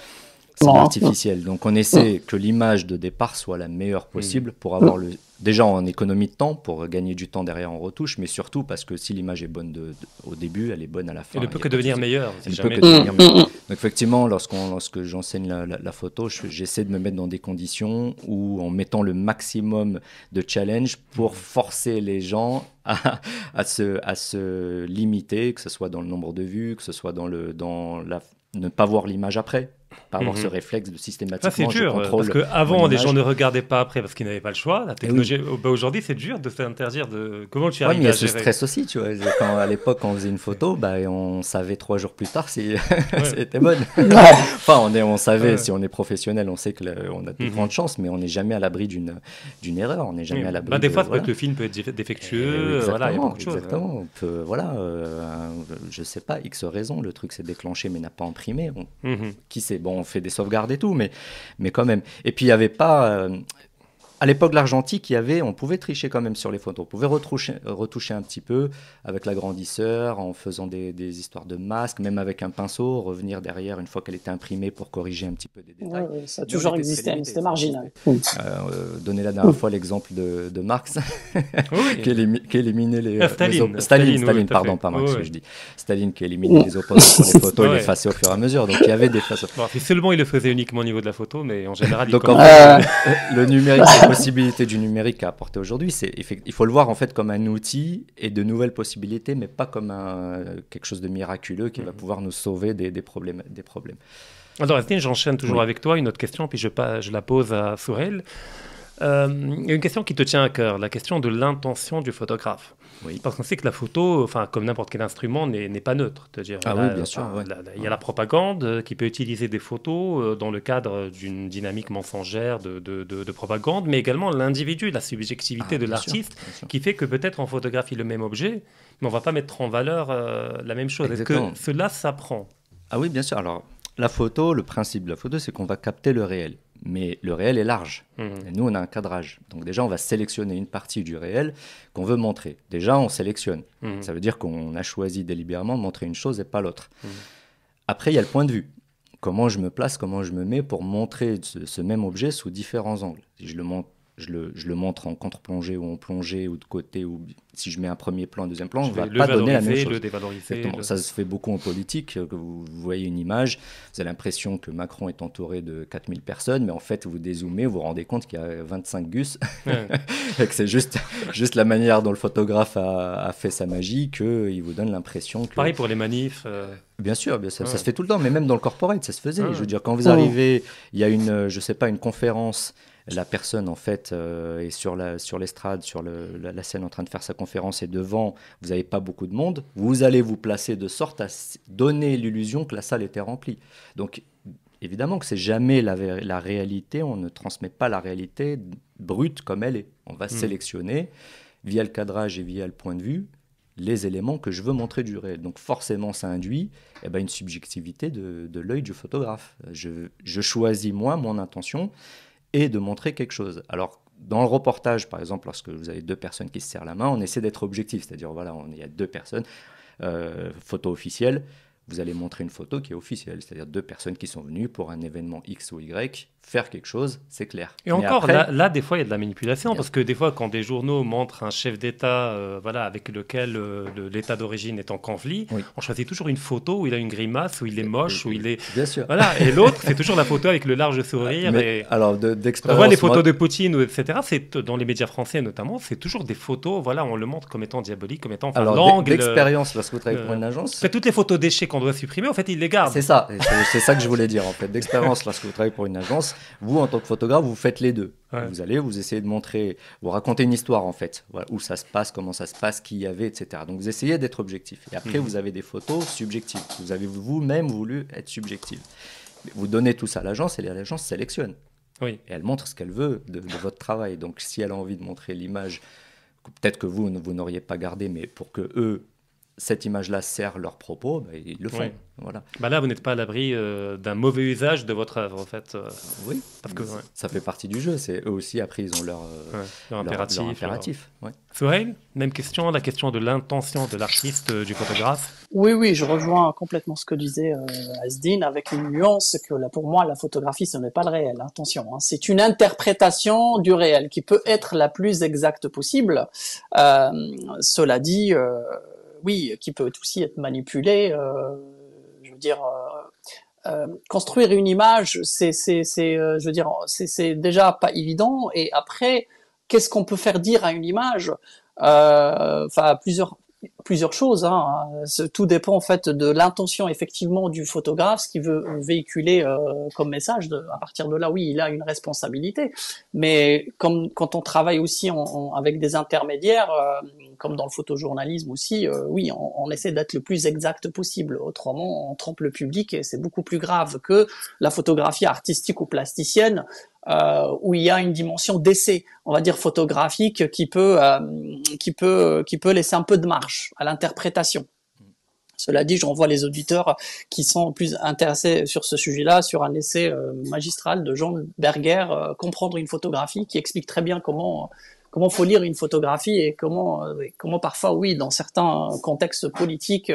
Speaker 2: C'est artificiel. Donc on essaie que l'image de départ soit la meilleure possible pour avoir déjà en économie de temps, pour gagner du temps derrière en retouche, mais surtout parce que si l'image est bonne au début, elle est bonne à la fin.
Speaker 1: Elle ne peut que devenir meilleure.
Speaker 2: Elle ne peut que devenir meilleure. Donc effectivement, lorsque j'enseigne la photo, j'essaie de me mettre dans des conditions où, en mettant le maximum de challenge pour forcer les gens à se limiter, que ce soit dans le nombre de vues, que ce soit ne pas voir l'image après, pas avoir ce réflexe de systématiquement.
Speaker 1: Ça, c'est dur, parce qu'avant, les gens ne regardaient pas après parce qu'ils n'avaient pas le choix. La technologie, aujourd'hui, c'est dur de s'interdire de... Comment tu arrives à gérer?
Speaker 2: Il y a ce stress aussi, tu vois. À l'époque, quand on faisait une photo, on savait 3 jours plus tard si c'était bonne. Enfin, on savait, si on est professionnel, on sait qu'on a de grandes chances, mais on n'est jamais à l'abri d'une erreur. On n'est jamais à l'abri
Speaker 1: des fois, le film peut être défectueux. Voilà, il y a beaucoup de choses.
Speaker 2: Exactement. Je ne sais pas, X raison, le truc s'est déclenché mais n'a pas imprimé. Qui sait? Bon, on fait des sauvegardes et tout, mais quand même. Et puis, il n'y avait pas... à l'époque de l'argentique, on pouvait tricher quand même sur les photos. On pouvait retoucher un petit peu avec l'agrandisseur, en faisant des histoires de masques, même avec un pinceau, revenir derrière une fois qu'elle était imprimée pour corriger un petit peu des détails.
Speaker 3: Oui, ça a toujours existé, mais c'était marginal.
Speaker 2: Donner la dernière fois l'exemple de Marx, qui éliminait les... Staline, pardon, pas Marx, que je dis. Staline qui éliminait les opposants sur les photos et les effaçait au fur et à mesure. Donc, il y avait des façons.
Speaker 1: Si seulement il le faisait uniquement au niveau de la photo, mais en général,
Speaker 2: donc, le numérique... possibilités du numérique à apporter aujourd'hui, il faut le voir en fait comme un outil et de nouvelles possibilités, mais pas comme quelque chose de miraculeux qui va pouvoir nous sauver des problèmes.
Speaker 1: Alors, Asdin, j'enchaîne toujours avec toi une autre question, puis je la pose à Souhail. Une question qui te tient à cœur, la question de l'intention du photographe. Parce qu'on sait que la photo, comme n'importe quel instrument, n'est pas neutre. C'est-à-dire,
Speaker 2: bien sûr.
Speaker 1: Il y a la propagande qui peut utiliser des photos dans le cadre d'une dynamique mensongère de propagande, mais également l'individu, la subjectivité de l'artiste, qui fait que peut-être on photographie le même objet, mais on ne va pas mettre en valeur la même chose.
Speaker 2: Exactement.
Speaker 1: Est-ce que cela s'apprend?
Speaker 2: Ah oui, bien sûr. Alors, le principe de la photo, c'est qu'on va capter le réel. Mais le réel est large. Et nous, on a un cadrage. Donc déjà, on va sélectionner une partie du réel qu'on veut montrer. Déjà, on sélectionne. Ça veut dire qu'on a choisi délibérément de montrer une chose et pas l'autre. Après, il y a le point de vue. Comment je me place, comment je me mets pour montrer ce même objet sous différents angles. Si je le montre en contre-plongée ou en plongée ou de côté, ou si je mets un premier plan, un deuxième plan, je ne vais pas donner la même chose.
Speaker 1: Le dévaloriser.
Speaker 2: Ça se fait beaucoup en politique. Que vous voyez une image, vous avez l'impression que Macron est entouré de 4000 personnes, mais en fait, vous dézoomez, vous vous rendez compte qu'il y a 25 gus, et que c'est juste la manière dont le photographe a fait sa magie qu'il vous donne l'impression que...
Speaker 1: Pareil pour les manifs.
Speaker 2: Bien sûr, ça se fait tout le temps, mais même dans le corporate, ça se faisait. Je veux dire, quand vous arrivez, il y a une conférence. La personne, en fait, est sur l'estrade, sur la scène en train de faire sa conférence, et devant, vous n'avez pas beaucoup de monde. Vous allez vous placer de sorte à donner l'illusion que la salle était remplie. Donc, évidemment que c'est jamais la réalité. On ne transmet pas la réalité brute comme elle est. On va sélectionner, via le cadrage et via le point de vue, les éléments que je veux montrer du réel. Donc forcément, ça induit une subjectivité de l'œil du photographe. Je choisis, moi, mon intention, et de montrer quelque chose. Alors, dans le reportage, par exemple, lorsque vous avez deux personnes qui se serrent la main, on essaie d'être objectif, c'est-à-dire voilà, il y a deux personnes, photo officielle, vous allez montrer une photo qui est officielle, c'est-à-dire deux personnes qui sont venues pour un événement X ou Y, faire quelque chose, c'est clair.
Speaker 1: Et
Speaker 2: mais
Speaker 1: encore,
Speaker 2: après,
Speaker 1: là, des fois, il y a de la manipulation, parce que des fois, quand des journaux montrent un chef d'État voilà, avec lequel l'État d'origine est en conflit,
Speaker 2: oui.
Speaker 1: on choisit toujours une photo où il a une grimace, où il est moche, où il est...
Speaker 2: Bien sûr.
Speaker 1: Voilà, et l'autre, c'est toujours la photo avec le large sourire.
Speaker 2: Mais,
Speaker 1: et...
Speaker 2: alors,
Speaker 1: Quand on
Speaker 2: d'expérience,
Speaker 1: voit les photos
Speaker 2: moi,
Speaker 1: de Poutine, etc., c'est, dans les médias français notamment, c'est toujours des photos, voilà, on le montre comme étant diabolique, comme étant... Enfin,
Speaker 2: alors,
Speaker 1: l'angle,
Speaker 2: d'expérience, lorsque vous travaillez pour une
Speaker 1: en
Speaker 2: agence,
Speaker 1: fait, toutes les photos déchets qu'on doit supprimer, en fait, il les garde.
Speaker 2: c'est ça, c'est ça que je voulais dire en fait. D'expérience, lorsque vous travaillez pour une agence, vous en tant que photographe, vous faites les deux.
Speaker 1: Ouais.
Speaker 2: Vous allez, vous essayez de montrer, vous racontez une histoire en fait, voilà, où ça se passe, comment ça se passe, qui y avait, etc. Donc vous essayez d'être objectif. Et après, vous avez des photos subjectives. Vous avez vous-même voulu être subjectif. Vous donnez tout ça à l'agence et l'agence sélectionne.
Speaker 1: Oui.
Speaker 2: Et elle montre ce qu'elle veut de votre travail. Donc si elle a envie de montrer l'image, peut-être que vous n'auriez pas gardé, mais pour que eux, cette image-là sert leurs propos, bah, ils le font.
Speaker 1: Oui.
Speaker 2: Voilà.
Speaker 1: Bah là, vous n'êtes pas à l'abri d'un mauvais usage de votre œuvre, en fait.
Speaker 2: Oui,
Speaker 1: Parce que, ouais.
Speaker 2: ça fait partie du jeu. C'est eux aussi, après, ils ont leur
Speaker 1: Impératif.
Speaker 2: impératif. Ouais.
Speaker 1: Souhail, même question, la question de l'intention de l'artiste, du photographe.
Speaker 3: Oui, je rejoins complètement ce que disait Asdine, avec une nuance que là, pour moi, la photographie, ce n'est pas le réel. Attention, hein. C'est une interprétation du réel qui peut être la plus exacte possible. Cela dit, oui, qui peut aussi être manipulée. Je veux dire, construire une image, je veux dire, c'est déjà pas évident. Et après, qu'est-ce qu'on peut faire dire à une image? Enfin, plusieurs choses. Hein. Tout dépend en fait de l'intention effectivement du photographe, ce qu'il veut véhiculer comme message. À partir de là, oui, il a une responsabilité. Mais comme quand on travaille aussi avec des intermédiaires, comme dans le photojournalisme aussi, oui, on essaie d'être le plus exact possible. Autrement, on trompe le public et c'est beaucoup plus grave que la photographie artistique ou plasticienne. Où il y a une dimension d'essai, on va dire photographique, qui peut laisser un peu de marge à l'interprétation. Cela dit, je renvoie les auditeurs qui sont plus intéressés sur ce sujet-là, sur un essai magistral de Jean Berger, Comprendre une photographie, qui explique très bien comment faut lire une photographie et comment parfois, oui, dans certains contextes politiques,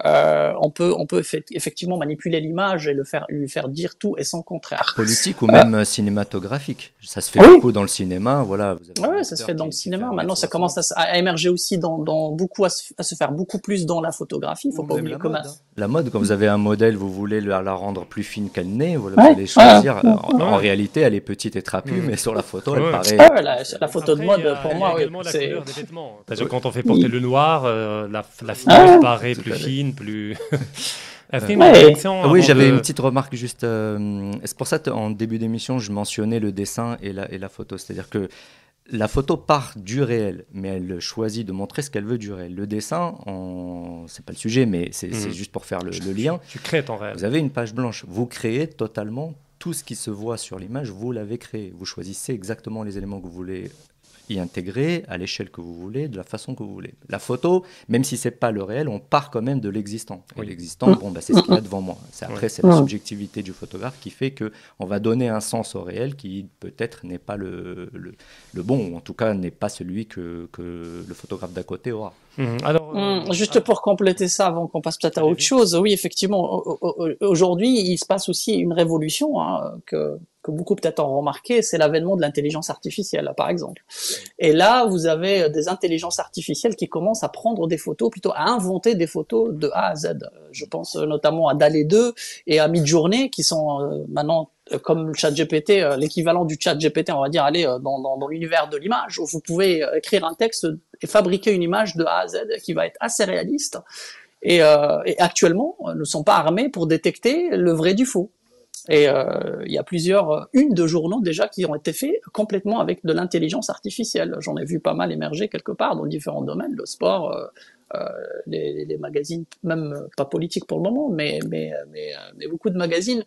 Speaker 3: on peut effectivement manipuler l'image et lui faire dire tout et son contraire.
Speaker 2: Politique ou même cinématographique. Ça se fait beaucoup dans le cinéma, voilà.
Speaker 3: Oui, ça se fait dans le cinéma. Maintenant, ça commence à émerger aussi dans beaucoup, à se faire beaucoup plus dans la photographie. Il faut pas oublier comment.
Speaker 2: La mode, quand vous avez un modèle, vous voulez la rendre plus fine qu'elle n'est, vous allez choisir. En réalité, elle est petite et trapue, mais sur la photo, elle paraît.
Speaker 3: La photo de mode, pour moi, oui.
Speaker 1: La couleur des vêtements. C'est-à-dire quand on fait porter le noir, la fille paraît plus fine, plus.
Speaker 2: Oui, j'avais une petite remarque juste. C'est pour ça qu'en début d'émission, je mentionnais le dessin et la photo. C'est-à-dire que la photo part du réel, mais elle choisit de montrer ce qu'elle veut du réel. Le dessin, c'est pas le sujet, mais c'est juste pour faire le lien.
Speaker 1: Tu crées ton réel.
Speaker 2: Vous avez une page blanche. Vous créez totalement tout ce qui se voit sur l'image. Vous l'avez créé. Vous choisissez exactement les éléments que vous voulez y intégrer à l'échelle que vous voulez, de la façon que vous voulez. La photo, même si c'est pas le réel, on part quand même de l'existant. Et l'existant, c'est ce qu'il y a devant moi. Après, c'est la subjectivité du photographe qui fait que on va donner un sens au réel qui peut-être n'est pas le bon, ou en tout cas n'est pas celui que le photographe d'à côté aura.
Speaker 3: Juste pour compléter ça, avant qu'on passe peut-être à autre chose, oui, effectivement, aujourd'hui, il se passe aussi une révolution que beaucoup peut-être ont remarqué, c'est l'avènement de l'intelligence artificielle, par exemple. Et là, vous avez des intelligences artificielles qui commencent à prendre des photos, plutôt à inventer des photos de A à Z. Je pense notamment à DALL-E 2 et à Midjourney, qui sont maintenant comme le ChatGPT, l'équivalent du ChatGPT, on va dire, aller dans l'univers de l'image, où vous pouvez écrire un texte et fabriquer une image de A à Z qui va être assez réaliste. Et actuellement, ne sont pas armés pour détecter le vrai du faux. Et il y a une de journaux déjà qui ont été faits complètement avec de l'intelligence artificielle. J'en ai vu pas mal émerger quelque part dans différents domaines, le sport, les magazines, même pas politiques pour le moment, mais beaucoup de magazines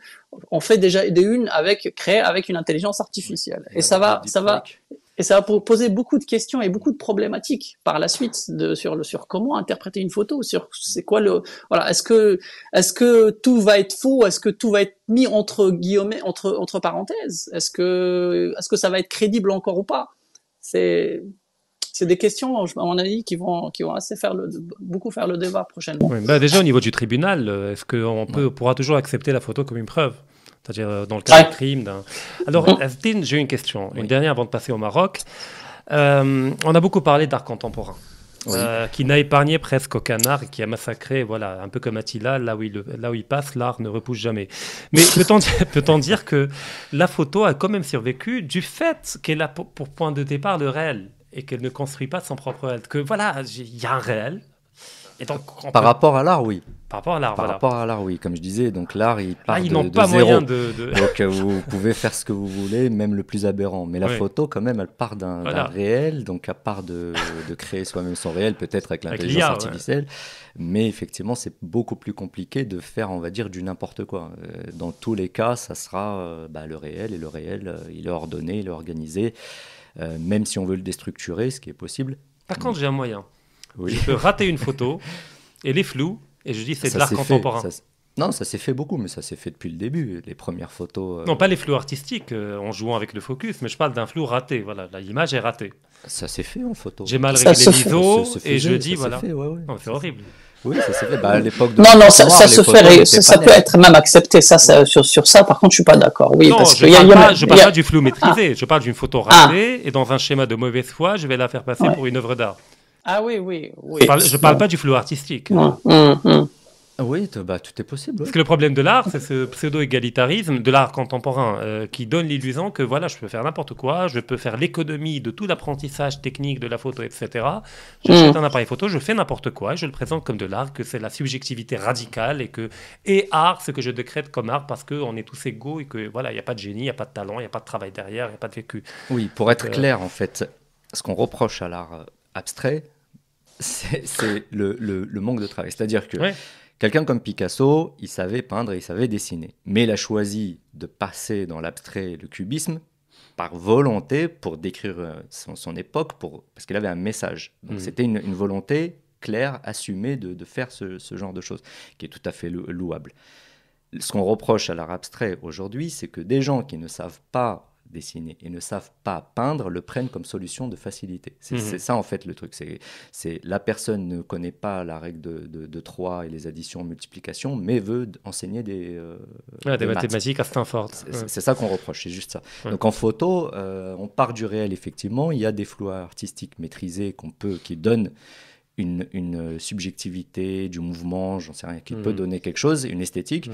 Speaker 3: ont fait déjà des unes créées avec une intelligence artificielle. Et ça va poser beaucoup de questions et beaucoup de problématiques par la suite sur comment interpréter une photo, sur c'est quoi voilà, est-ce que tout va être faux, est-ce que tout va être mis entre guillemets, entre parenthèses, est-ce que ça va être crédible encore ou pas? c'est des questions, à mon avis, qui vont assez beaucoup faire le débat prochainement.
Speaker 1: Oui, bah déjà, au niveau du tribunal, est-ce qu'on pourra toujours accepter la photo comme une preuve? C'est-à-dire dans le cas d'un crime. Alors, Asdin, j'ai une question. Une dernière avant de passer au Maroc. On a beaucoup parlé d'art contemporain. Qui n'a épargné presque aucun art et qui a massacré, voilà, un peu comme Attila, là où il passe, l'art ne repousse jamais. Mais peut-on dire que la photo a quand même survécu du fait qu'elle a pour point de départ le réel et qu'elle ne construit pas son propre réel? Que voilà, il y a un réel. Et donc,
Speaker 2: par rapport à l'art, oui.
Speaker 1: Par rapport à l'art,
Speaker 2: Par rapport à l'art, oui. Comme je disais, donc l'art, il part
Speaker 1: ils
Speaker 2: de
Speaker 1: n'ont pas
Speaker 2: zéro.
Speaker 1: moyen
Speaker 2: Donc vous pouvez faire ce que vous voulez, même le plus aberrant. Mais la photo, quand même, elle part d'un réel. Donc à part de créer soi-même son réel, peut-être avec l'intelligence artificielle. Mais effectivement, c'est beaucoup plus compliqué de faire, on va dire, du n'importe quoi. Dans tous les cas, ça sera le réel. Et le réel, il est ordonné, il est organisé. Même si on veut le déstructurer, ce qui est possible.
Speaker 1: Par contre, j'ai un moyen. Je peux rater une photo, elle est floue, et je dis c'est de l'art contemporain.
Speaker 2: Non, ça s'est fait beaucoup, mais ça s'est fait depuis le début. Les premières photos...
Speaker 1: Non, pas les flous artistiques, en jouant avec le focus, mais je parle d'un flou raté. Voilà, l'image est ratée.
Speaker 2: Ça s'est fait en photo.
Speaker 1: J'ai mal réglé l'ISO, et je dis, voilà. Non, c'est horrible.
Speaker 2: Oui, ça s'est fait. À l'époque de
Speaker 3: non, ça se fait. Ça peut être même accepté. Sur ça, par contre, je suis pas d'accord. Oui,
Speaker 1: non,
Speaker 3: parce
Speaker 1: je parle pas du flou maîtrisé. Je parle d'une photo ratée, et dans un schéma de mauvaise foi, je vais la faire passer pour une œuvre d'art.
Speaker 3: Ah oui.
Speaker 1: Je parle pas du flou artistique.
Speaker 2: Oui, tout est possible.
Speaker 1: Parce que le problème de l'art, c'est ce pseudo-égalitarisme de l'art contemporain qui donne l'illusion que voilà, je peux faire n'importe quoi, je peux faire l'économie de tout l'apprentissage technique de la photo, etc. J'achète un appareil photo, je fais n'importe quoi, et je le présente comme de l'art, que c'est la subjectivité radicale et art, ce que je décrète comme art parce qu'on est tous égaux et que voilà, il n'y a pas de génie, il n'y a pas de talent, il n'y a pas de travail derrière, il n'y a pas de vécu.
Speaker 2: Oui, pour être clair, en fait, ce qu'on reproche à l'art abstrait, c'est le manque de travail. C'est-à-dire que quelqu'un comme Picasso, il savait peindre et il savait dessiner. Mais il a choisi de passer dans l'abstrait et le cubisme par volonté pour décrire son époque, parce qu'il avait un message. Donc c'était une volonté claire, assumée de faire ce genre de choses, qui est tout à fait louable. Ce qu'on reproche à l'art abstrait aujourd'hui, c'est que des gens qui ne savent pas dessiner et ne savent pas peindre le prennent comme solution de facilité. C'est ça en fait le truc. C'est la personne ne connaît pas la règle de 3 et les additions multiplications, mais veut enseigner des
Speaker 1: mathématiques à Stanford.
Speaker 2: C'est ça qu'on reproche, c'est juste ça. Donc en photo, on part du réel effectivement. Il y a des flous artistiques maîtrisés qui donnent une subjectivité du mouvement, j'en sais rien, qui peut donner quelque chose, une esthétique.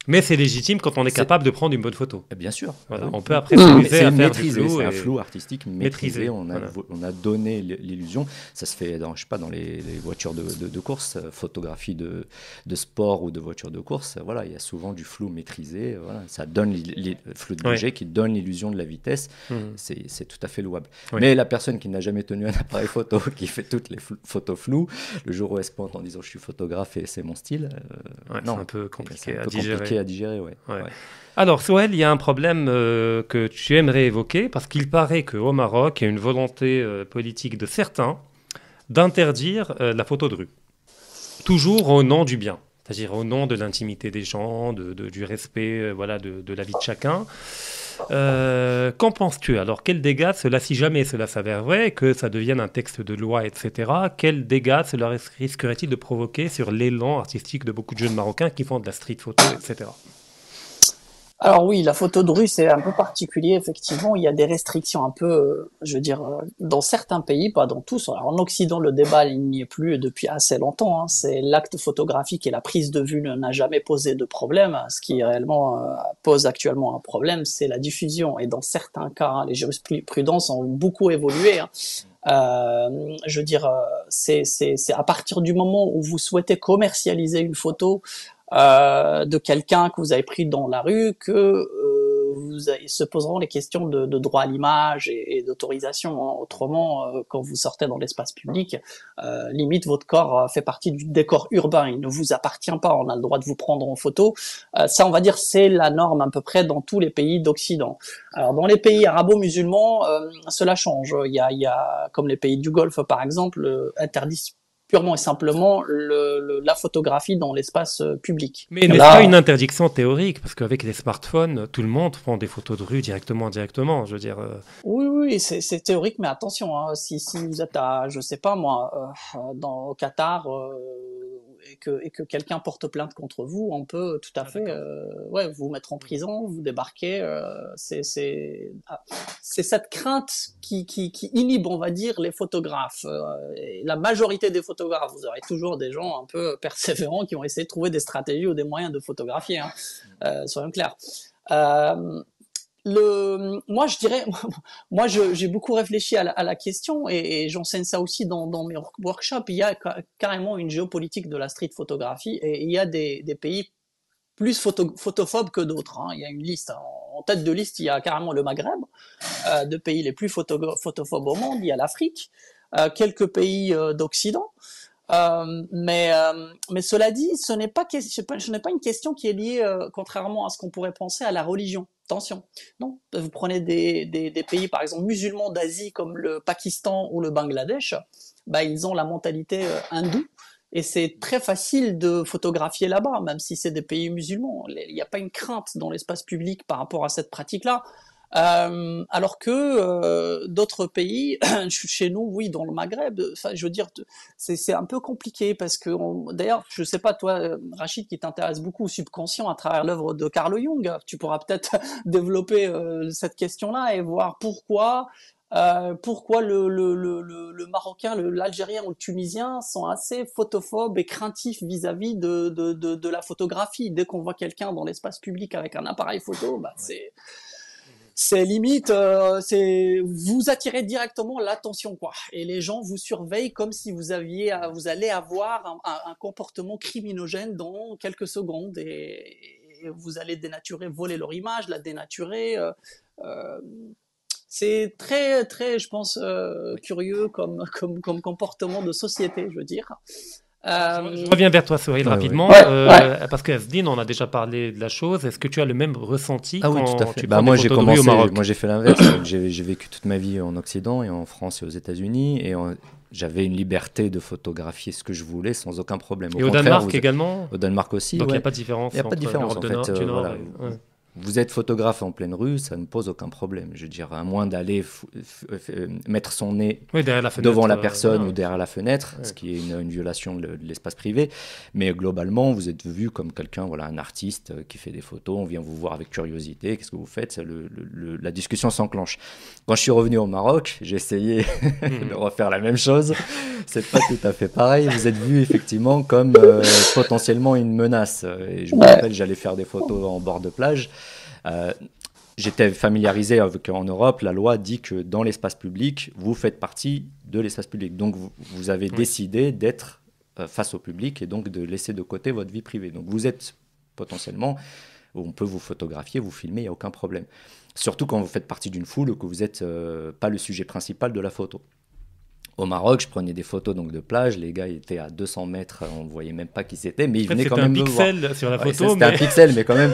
Speaker 1: Mais c'est légitime quand on est capable de prendre une bonne photo.
Speaker 2: Bien sûr.
Speaker 1: Voilà. On peut après s'amuser à faire du flou.
Speaker 2: C'est un flou artistique maîtrisé. On a donné l'illusion. Ça se fait dans les voitures de course, photographie de sport ou de voitures de course. Voilà, il y a souvent du flou maîtrisé. Voilà, ça donne le flou de budget qui donne l'illusion de la vitesse. C'est tout à fait louable. Mais la personne qui n'a jamais tenu un appareil photo, qui fait toutes les photos floues, le jour où elle se pointe en disant je suis photographe et c'est mon style,
Speaker 1: c'est un peu compliqué à digérer.
Speaker 2: Alors,
Speaker 1: Souheil, il y a un problème que tu aimerais évoquer, parce qu'il paraît qu'au Maroc, il y a une volonté politique de certains d'interdire la photo de rue. Toujours au nom du bien, c'est-à-dire au nom de l'intimité des gens, du respect de la vie de chacun. Qu'en penses-tu? Alors, quels dégâts si jamais cela s'avère vrai, que ça devienne un texte de loi, etc., quels dégâts cela risquerait-il de provoquer sur l'élan artistique de beaucoup de jeunes Marocains qui font de la street photo, etc.?
Speaker 3: Alors oui, la photo de rue, c'est un peu particulier, effectivement. Il y a des restrictions un peu, dans certains pays, pas dans tous. Alors, en Occident, le débat, il n'y est plus depuis assez longtemps. Hein. C'est l'acte photographique et la prise de vue n'a jamais posé de problème. Ce qui réellement pose actuellement un problème, c'est la diffusion. Et dans certains cas, les jurisprudences ont beaucoup évolué. Hein. C'est à partir du moment où vous souhaitez commercialiser une photo de quelqu'un que vous avez pris dans la rue que se poseront les questions de droit à l'image et d'autorisation. Hein. Autrement, quand vous sortez dans l'espace public, limite votre corps fait partie du décor urbain, il ne vous appartient pas, on a le droit de vous prendre en photo. Ça, on va dire, c'est la norme à peu près dans tous les pays d'Occident. Alors dans les pays arabo-musulmans, cela change. Il y a comme les pays du Golfe par exemple, interdisent purement et simplement la photographie dans l'espace public.
Speaker 1: Mais n'est-ce pas une interdiction théorique? Parce qu'avec les smartphones, tout le monde prend des photos de rue directement. Je veux dire.
Speaker 3: Oui, c'est théorique, mais attention, hein, si vous êtes à, je sais pas moi, au Qatar, et que quelqu'un porte plainte contre vous, on peut tout à fait, vous mettre en prison, vous débarquer. C'est cette crainte qui inhibe, on va dire, les photographes. Et la majorité des photographes, vous aurez toujours des gens un peu persévérants qui vont essayer de trouver des stratégies ou des moyens de photographier. Hein. Soyons clairs. Moi, je dirais, j'ai beaucoup réfléchi à la question et j'enseigne ça aussi dans mes workshops. Il y a carrément une géopolitique de la street photographie et il y a des pays plus photophobes que d'autres. Hein. Il y a une liste. En tête de liste, il y a carrément le Maghreb, de pays les plus photophobes au monde. Il y a l'Afrique, quelques pays d'Occident. Mais cela dit, ce n'est pas une question qui est liée, contrairement à ce qu'on pourrait penser, à la religion. Attention, non. Vous prenez des pays, par exemple, musulmans d'Asie comme le Pakistan ou le Bangladesh, ils ont la mentalité hindoue. Et c'est très facile de photographier là-bas, même si c'est des pays musulmans. Il n'y a pas une crainte dans l'espace public par rapport à cette pratique-là. Alors que d'autres pays, chez nous, oui, dans le Maghreb, je veux dire, c'est un peu compliqué parce que, d'ailleurs, je sais pas, toi, Rachid, qui t'intéresse beaucoup au subconscient à travers l'œuvre de Carl Jung, tu pourras peut-être développer cette question-là et voir pourquoi le Marocain, l'Algérien ou le Tunisien sont assez photophobes et craintifs vis-à-vis de la photographie. Dès qu'on voit quelqu'un dans l'espace public avec un appareil photo, c'est limite, vous attirez directement l'attention, quoi. Et les gens vous surveillent comme si vous allez avoir un comportement criminogène dans quelques secondes et vous allez dénaturer, voler leur image, la dénaturer. C'est très, très, je pense, curieux comme comportement de société, je veux dire.
Speaker 1: Je reviens vers toi, Sohail, rapidement, parce que Asdine, on a déjà parlé de la chose. Est-ce que tu as le même ressenti
Speaker 2: quand
Speaker 1: tout à fait.
Speaker 2: Tu prends des photos de rue au Maroc? Moi, j'ai fait l'inverse. J'ai vécu toute ma vie en Occident et en France et aux États-Unis, et j'avais une liberté de photographier ce que je voulais sans aucun problème.
Speaker 1: Et au Danemark également?
Speaker 2: Au Danemark aussi.
Speaker 1: Donc il n'y a pas de différence.
Speaker 2: Il n'y a pas de différence en fait.
Speaker 1: Du Nord,
Speaker 2: Vous êtes photographe en pleine rue, ça ne pose aucun problème. Je veux dire, à moins d'aller mettre son nez devant la personne ou derrière la fenêtre, ce qui est une violation de l'espace privé. Mais globalement, vous êtes vu comme quelqu'un, un artiste qui fait des photos. On vient vous voir avec curiosité. Qu'est-ce que vous faites? La discussion s'enclenche. Quand je suis revenu au Maroc, j'ai essayé de refaire la même chose. C'est pas tout à fait pareil. Vous êtes vu effectivement comme potentiellement une menace. Et je me rappelle, j'allais faire des photos en bord de plage. J'étais familiarisé avec en Europe, la loi dit que dans l'espace public, vous faites partie de l'espace public. Donc vous avez décidé d'être face au public et donc de laisser de côté votre vie privée. Donc vous êtes potentiellement, on peut vous photographier, vous filmer, il n'y a aucun problème. Surtout quand vous faites partie d'une foule, que vous n'êtes pas le sujet principal de la photo. Au Maroc, je prenais des photos de plage, les gars étaient à 200 mètres, on ne voyait même pas qui c'était, mais ils venaient quand même me voir.
Speaker 1: C'était un pixel sur la photo.
Speaker 2: C'était un pixel, mais quand même,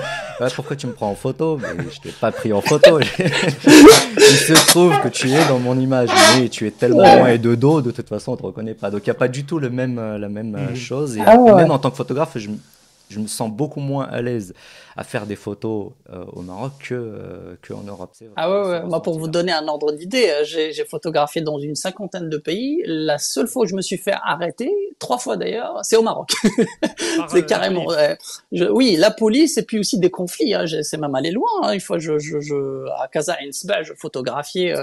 Speaker 2: pourquoi tu me prends en photo? Mais je ne t'ai pas pris en photo. Il se trouve que tu es dans mon image, mais tu es tellement loin et de dos, de toute façon, on ne te reconnaît pas. Donc il n'y a pas du tout la même chose. Et même en tant que photographe, je me sens beaucoup moins à l'aise à faire des photos au Maroc qu'en Europe.
Speaker 3: Moi, pour vous donner un ordre d'idée, j'ai photographié dans une 50aine de pays. La seule fois où je me suis fait arrêter, 3 fois d'ailleurs, c'est au Maroc. C'est carrément... oui, la police et puis aussi des conflits. Hein. C'est même allé loin. Hein. Une fois, à Casa Ensba, je photographiais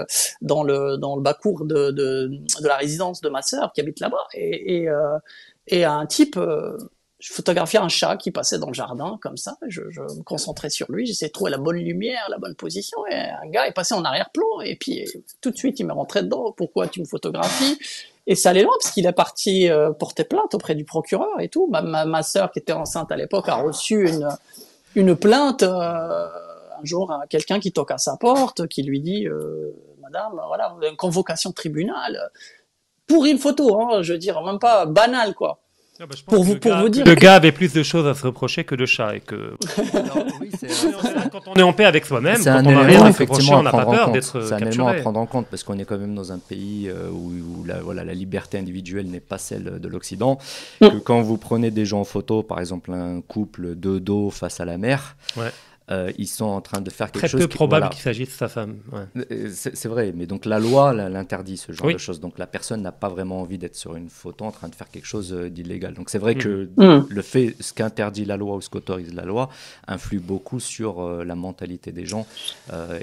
Speaker 3: dans le bas-cours de la résidence de ma sœur qui habite là-bas. Et un type... je photographiais un chat qui passait dans le jardin, comme ça. Je me concentrais sur lui, j'essayais de trouver la bonne lumière, la bonne position. Et un gars est passé en arrière-plan, et puis tout de suite, il m'est rentré dedans. Pourquoi tu me photographies? Et ça allait loin, parce qu'il est parti porter plainte auprès du procureur et tout. Ma sœur, qui était enceinte à l'époque, a reçu une plainte. Un jour, quelqu'un qui toque à sa porte, qui lui dit Madame, voilà, vous avez une convocation de tribunal. Pour une photo, hein, je veux dire, même pas banale, quoi.
Speaker 1: Ah bah, je pense
Speaker 3: Pour
Speaker 1: que
Speaker 3: vous,
Speaker 1: le
Speaker 3: pour
Speaker 1: gars,
Speaker 3: vous dire
Speaker 1: le
Speaker 3: que...
Speaker 1: gars avait plus de choses à se reprocher que le chat. Et que
Speaker 2: Alors, oui,
Speaker 1: quand on est en paix avec soi-même,
Speaker 2: c'est
Speaker 1: quand
Speaker 2: un
Speaker 1: on n'a rien
Speaker 2: élément
Speaker 1: à se reprocher,
Speaker 2: effectivement
Speaker 1: on
Speaker 2: à
Speaker 1: n'a pas
Speaker 2: prendre en
Speaker 1: peur
Speaker 2: compte.
Speaker 1: d'être
Speaker 2: C'est un élément à
Speaker 1: capturé.
Speaker 2: prendre en compte parce qu'on est quand même dans un pays où voilà, la liberté individuelle n'est pas celle de l'Occident. Que quand vous prenez des gens en photo, par exemple un couple de dos face à la mer,
Speaker 1: Ouais.
Speaker 2: ils sont en train de faire quelque
Speaker 1: Très
Speaker 2: chose
Speaker 1: peu probable
Speaker 2: voilà.
Speaker 1: qu'il s'agisse de sa femme. Ouais.
Speaker 2: C'est vrai, mais donc la loi l'interdit ce genre
Speaker 1: Oui.
Speaker 2: de choses. Donc la personne n'a pas vraiment envie d'être sur une photo en train de faire quelque chose d'illégal. Donc c'est vrai que le fait, ce qu'interdit la loi ou ce qu'autorise la loi, influe beaucoup sur la mentalité des gens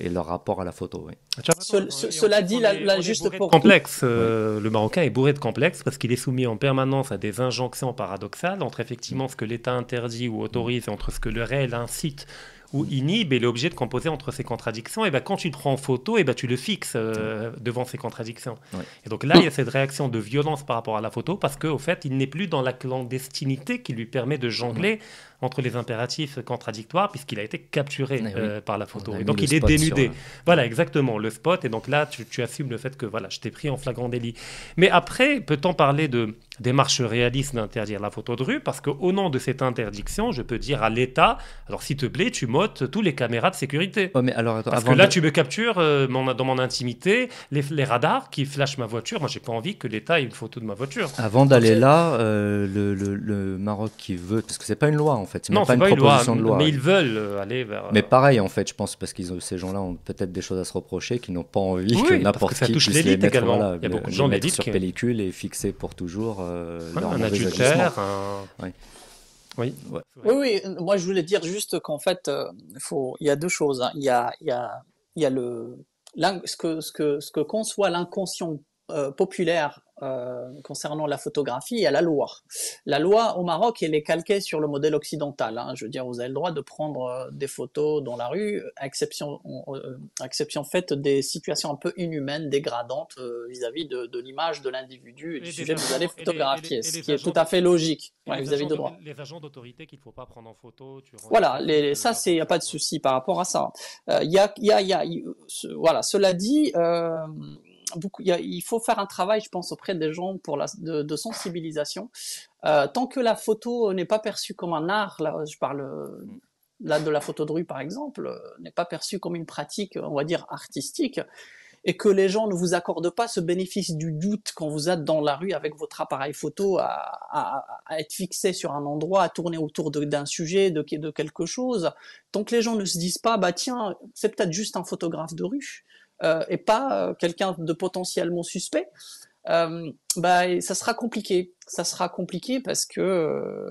Speaker 2: et leur rapport à la photo. Oui.
Speaker 3: Cela dit, là, juste pour...
Speaker 1: complexe, le Marocain est bourré de complexes parce qu'il est soumis en permanence à des injonctions paradoxales entre effectivement ce que l'État interdit ou autorise et entre ce que le réel incite ou inhibe, et l'objet de composer entre ces contradictions. Et ben, quand tu le prends en photo, et ben, tu le fixes devant ces contradictions. Ouais. Et donc là, il y a cette réaction de violence par rapport à la photo parce qu'au fait, il n'est plus dans la clandestinité qui lui permet de jongler entre les impératifs contradictoires puisqu'il a été capturé par la photo. Et donc il est dénudé. Voilà, exactement, le spot. Et donc là, tu assumes le fait que voilà, je t'ai pris en flagrant délit. Mais après, peut-on parler de démarche réaliste d'interdire la photo de rue? Parce qu'au nom de cette interdiction, je peux dire à l'État, alors s'il te plaît, tu m'ôtes tous les caméras de sécurité.
Speaker 2: Oh, mais alors, attends,
Speaker 1: parce que là, tu me captures dans mon intimité, les radars qui flashent ma voiture. Moi, j'ai pas envie que l'État ait une photo de ma voiture.
Speaker 2: Avant d'aller là, le Maroc qui veut, parce que c'est pas une loi en fait, c'est
Speaker 1: non,
Speaker 2: pas une proposition de loi.
Speaker 1: Mais ils veulent aller vers.
Speaker 2: Mais pareil en fait, je pense parce que ces gens-là ont peut-être des choses à se reprocher, qui n'ont pas envie que n'importe qui puisse les mettre,
Speaker 1: également. Il y a beaucoup de gens
Speaker 2: les mettre sur pellicule et fixer pour toujours
Speaker 1: un adultère.
Speaker 3: Oui. Oui, moi je voulais dire juste qu'en fait, il y a deux choses. Hein. Il y a ce que conçoit l'inconscient populaire concernant la photographie, il y a la loi. La loi au Maroc, elle est calquée sur le modèle occidental. Hein. Je veux dire, vous avez le droit de prendre des photos dans la rue, exception faite des situations un peu inhumaines, dégradantes vis-à-vis de l'image de l'individu et du sujet que vous allez photographier, ce qui est tout à fait logique. Ouais, vous avez de droit.
Speaker 1: Les agents d'autorité qu'il ne faut pas prendre en photo.
Speaker 3: Voilà, ça, il n'y a pas de souci par rapport à ça. Voilà, cela dit, il faut faire un travail, je pense, auprès des gens de sensibilisation. Tant que la photo n'est pas perçue comme un art, là, je parle là de la photo de rue par exemple, n'est pas perçue comme une pratique, on va dire, artistique, et que les gens ne vous accordent pas ce bénéfice du doute quand vous êtes dans la rue avec votre appareil photo à être fixé sur un endroit, à tourner autour d'un sujet, de quelque chose, tant que les gens ne se disent pas, bah tiens, c'est peut-être juste un photographe de rue, et pas quelqu'un de potentiellement suspect, ça sera compliqué. Ça sera compliqué parce que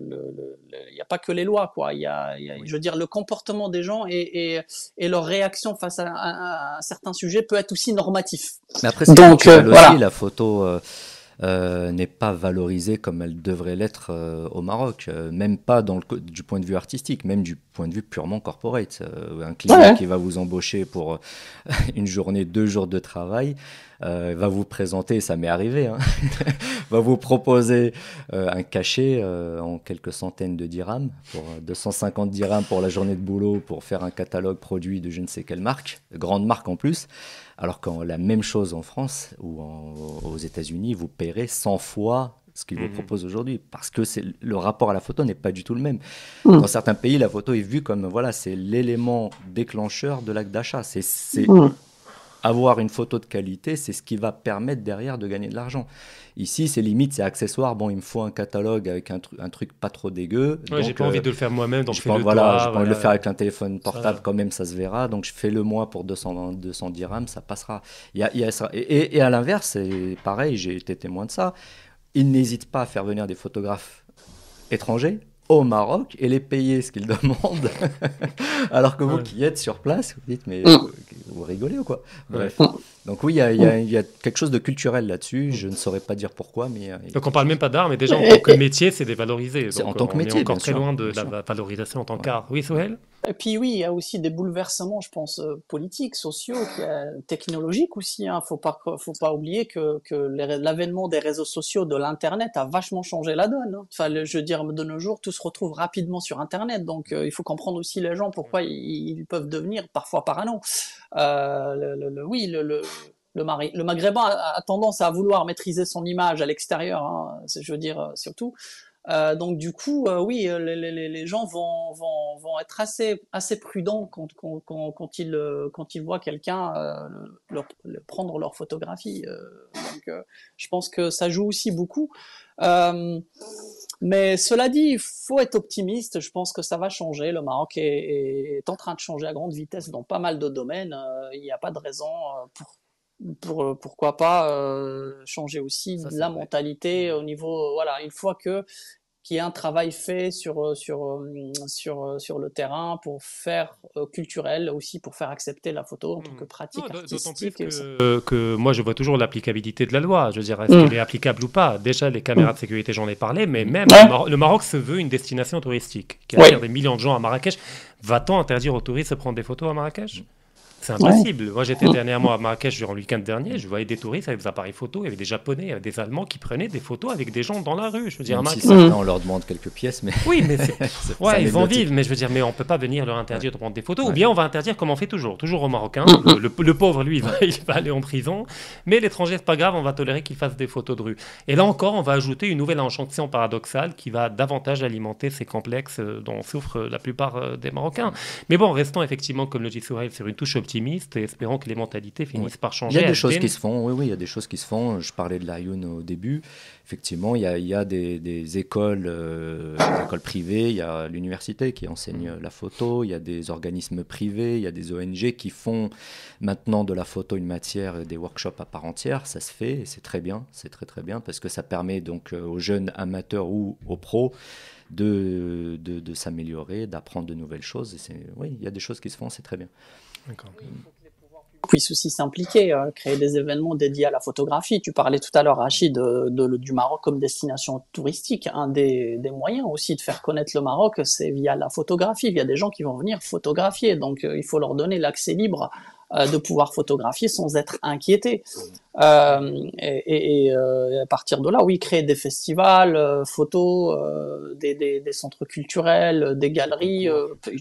Speaker 3: il n'y a pas que les lois, quoi. Je veux dire, le comportement des gens et leur réaction face à un certain sujet peut être aussi normatif.
Speaker 2: Mais après, c'est culturel aussi, la photo n'est pas valorisée comme elle devrait l'être au Maroc, même pas du point de vue artistique, même du point de vue purement corporate. Un client qui va vous embaucher pour une journée, 2 jours de travail, va vous présenter, ça m'est arrivé, hein, va vous proposer un cachet en quelques centaines de dirhams, pour 250 dirhams pour la journée de boulot, pour faire un catalogue produit de je ne sais quelle marque, grande marque en plus. Alors que la même chose en France ou aux États-Unis, vous paierez 100 fois ce qu'ils vous proposent aujourd'hui, parce que le rapport à la photo n'est pas du tout le même. Dans certains pays, la photo est vue comme, voilà, c'est l'élément déclencheur de l'acte d'achat. Avoir une photo de qualité, c'est ce qui va permettre derrière de gagner de l'argent. Ici, c'est limite, c'est accessoire. Bon, il me faut un catalogue avec un truc pas trop dégueu.
Speaker 1: Ouais, j'ai pas envie de le faire moi-même, donc je fais
Speaker 2: j'ai pas envie de le faire avec un téléphone portable, quand même, ça se verra. Donc, je fais le moi pour 200 dirhams, ça passera. Il y a ça. Et à l'inverse, c'est pareil, j'ai été témoin de ça. Ils n'hésitent pas à faire venir des photographes étrangers au Maroc et les payer ce qu'ils demandent. Alors que vous qui êtes sur place, vous dites, mais vous rigolez ou quoi? Bref. Donc oui, il y a quelque chose de culturel là-dessus. Je ne saurais pas dire pourquoi, mais...
Speaker 1: Donc on parle même pas d'art, mais déjà en tant que métier, c'est dévalorisé.
Speaker 2: En tant que métier,
Speaker 1: on est encore très loin de la valorisation en tant qu'art. Oui, Souheil?
Speaker 3: Et puis oui, il y a aussi des bouleversements, je pense, politiques, sociaux, technologiques aussi. Faut pas oublier que l'avènement des réseaux sociaux, de l'internet, a vachement changé la donne. Hein. Enfin, je veux dire, de nos jours, tout se retrouve rapidement sur internet. Donc il faut comprendre aussi les gens pourquoi ils peuvent devenir parfois parano. Le le Maghrébin a tendance à vouloir maîtriser son image à l'extérieur, hein, je veux dire surtout. Donc du coup, oui, les gens vont être assez prudents quand ils voient quelqu'un prendre leur photographie. Donc, je pense que ça joue aussi beaucoup. Mais cela dit, il faut être optimiste. Je pense que ça va changer. Le Maroc est en train de changer à grande vitesse dans pas mal de domaines. Il n'y a pas de raison pourquoi pas changer aussi
Speaker 2: Ça, c'est
Speaker 3: la
Speaker 2: vrai.
Speaker 3: mentalité au niveau. Voilà, une fois qu'il y ait un travail fait sur le terrain pour faire culturel aussi, pour faire accepter la photo en tant que pratique
Speaker 1: Non, d'autant plus
Speaker 3: artistique.
Speaker 1: que moi, je vois toujours l'applicabilité de la loi. Je veux dire, est-ce qu'elle est applicable ou pas? Déjà, les caméras de sécurité, j'en ai parlé, mais même
Speaker 3: Ouais.
Speaker 1: le Maroc se veut une destination touristique qui
Speaker 3: Oui.
Speaker 1: attire des millions de gens à Marrakech. Va-t-on interdire aux touristes de prendre des photos à Marrakech? C'est impossible. Moi, j'étais dernièrement à Marrakech durant le week-end dernier. Je voyais des touristes avec des appareils photo. Il y avait des Japonais, il y avait des Allemands qui prenaient des photos avec des gens dans la rue. Je veux dire, à
Speaker 2: Même si
Speaker 1: Marrakech.
Speaker 2: certains, on leur demande quelques pièces, mais
Speaker 1: Oui, mais c'est...
Speaker 2: c'est
Speaker 1: Ouais, ils en
Speaker 2: anecdotique.
Speaker 1: vivent, mais je veux dire, mais on peut pas venir leur interdire de prendre des photos, ou
Speaker 2: Ouais.
Speaker 1: bien on va interdire comme on fait toujours aux Marocains. Le pauvre, lui, il va aller en prison, mais l'étranger, c'est pas grave, on va tolérer qu'il fasse des photos de rue. Et là encore, on va ajouter une nouvelle injonction paradoxale qui va davantage alimenter ces complexes dont souffrent la plupart des Marocains. Mais bon, restons effectivement, comme le dit Souhail, sur une touche optimiste et espérons que les mentalités finissent par
Speaker 2: Il
Speaker 1: changer.
Speaker 2: y a des choses
Speaker 1: Asbin.
Speaker 2: qui se font, oui, il y a des choses qui se font. Je parlais de l'Ayoun au début. Effectivement, il y a des écoles privées, il y a l'université qui enseigne la photo, il y a des organismes privés, il y a des ONG qui font maintenant de la photo une matière et des workshops à part entière. Ça se fait et c'est très bien, c'est très très bien parce que ça permet donc aux jeunes amateurs ou aux pros de s'améliorer, d'apprendre de nouvelles choses. Et oui, il y a des choses qui se font, c'est très bien.
Speaker 1: D'accord.
Speaker 3: Puissent aussi s'impliquer, créer des événements dédiés à la photographie. Tu parlais tout à l'heure, Rachid, du Maroc comme destination touristique. Un des moyens aussi de faire connaître le Maroc, c'est via la photographie. Il y a des gens qui vont venir photographier, donc il faut leur donner l'accès libre de pouvoir photographier sans être inquiétés. À partir de là, oui, créer des festivals, photos, des centres culturels, des galeries.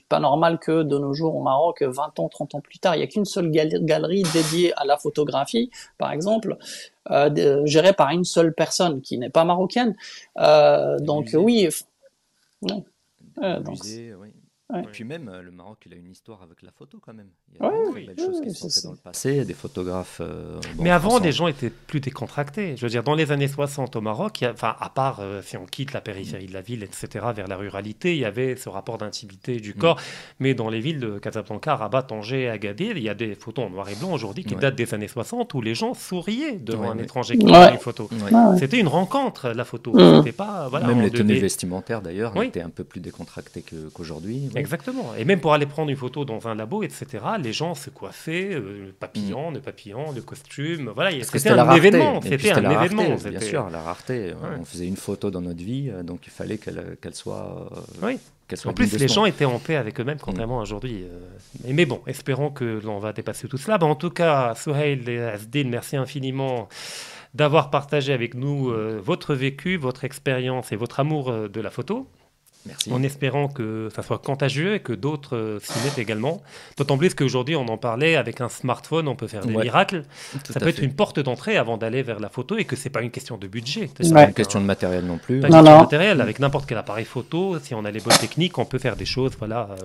Speaker 3: Pas normal que de nos jours au Maroc, 20 ans, 30 ans plus tard, il n'y a qu'une seule galerie dédiée à la photographie, par exemple, gérée par une seule personne qui n'est pas marocaine. Donc
Speaker 2: musées.
Speaker 3: oui.
Speaker 2: Musée, oui.
Speaker 3: Ouais.
Speaker 2: Et puis même, le Maroc, il a une histoire avec la photo quand même. Il y
Speaker 3: Ouais,
Speaker 2: a de très belles choses qui sont faites dans le passé, des photographes.
Speaker 1: Mais avant, les gens étaient plus décontractés. Je veux dire, dans les années 60 au Maroc, enfin, à part si on quitte la périphérie de la ville, etc., vers la ruralité, il y avait ce rapport d'intimité du corps. Mais dans les villes de Casablanca, Rabat, Tanger, Agadir, il y a des photos en noir et blanc aujourd'hui qui datent des années 60 où les gens souriaient devant un étranger qui prenait une photo. C'était une rencontre, la photo. C'était pas, voilà,
Speaker 2: même les tenues vestimentaires, d'ailleurs,
Speaker 1: Oui.
Speaker 2: étaient un peu plus décontractées qu'aujourd'hui. Oui.
Speaker 1: Exactement. Et même pour aller prendre une photo dans un labo, etc., les gens se coiffaient, le papillon, le costume. Voilà, c'était un événement. C'était un événement.
Speaker 2: Bien sûr, la rareté. On faisait une photo dans notre vie, donc il fallait qu'elle soit.
Speaker 1: Oui.
Speaker 2: Qu'elle soit
Speaker 1: en plus,
Speaker 2: digne de
Speaker 1: les
Speaker 2: ce
Speaker 1: gens
Speaker 2: nom.
Speaker 1: étaient en paix avec eux-mêmes, contrairement à aujourd'hui. Mais bon, espérons que l'on va dépasser tout cela. En tout cas, Souhail et Asdin, merci infiniment d'avoir partagé avec nous votre vécu, votre expérience et votre amour de la photo.
Speaker 2: Merci.
Speaker 1: En espérant que ça soit contagieux et que d'autres s'y mettent également. D'autant plus qu'aujourd'hui, on en parlait, avec un smartphone, on peut faire des miracles. Ça peut être une porte d'entrée avant d'aller vers la photo et que c'est pas une question de budget.
Speaker 2: C'est pas une question de matériel non plus.
Speaker 1: Pas une question de matériel. Avec n'importe quel appareil photo, si on a les bonnes techniques, on peut faire des choses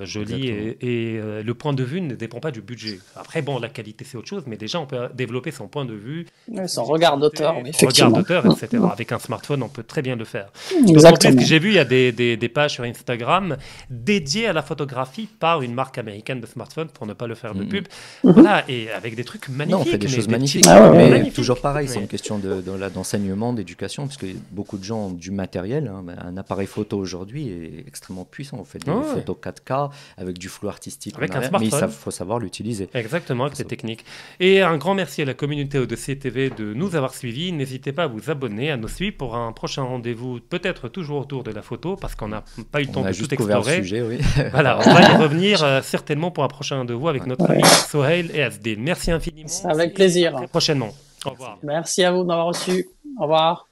Speaker 1: jolies. Et le point de vue ne dépend pas du budget. Après, bon, la qualité, c'est autre chose, mais déjà, on peut développer son point de vue.
Speaker 3: Son regard d'auteur,
Speaker 1: son regard d'auteur, etc. Avec un smartphone, on peut très bien le faire.
Speaker 3: Exactement.
Speaker 1: J'ai vu, il y a des pages sur Instagram dédiées à la photographie par une marque américaine de smartphone, pour ne pas le faire de pub. Voilà, et avec des trucs magnifiques.
Speaker 2: Non, on fait des choses magnifiques. Mais toujours pareil, c'est une question d'enseignement, d'éducation, parce que beaucoup de gens ont du matériel. Un appareil photo aujourd'hui est extrêmement puissant. On fait des photos 4K avec du flou artistique.
Speaker 1: Avec un smartphone.
Speaker 2: Mais il faut savoir l'utiliser.
Speaker 1: Exactement, avec ces techniques. Et un grand merci à la communauté ODC TV de nous avoir suivis. N'hésitez pas à vous abonner, à nous suivre pour un prochain rendez-vous, peut-être toujours autour de la photo, parce qu'on n'a pas eu le temps de tout explorer.
Speaker 2: Le sujet, oui.
Speaker 1: Voilà, on va y revenir certainement pour un prochain rendez-vous avec notre ami Souhail et Asdin. Merci infiniment.
Speaker 3: Avec plaisir.
Speaker 1: Très prochainement. Au revoir.
Speaker 3: Merci à vous de m'avoir reçu. Au revoir.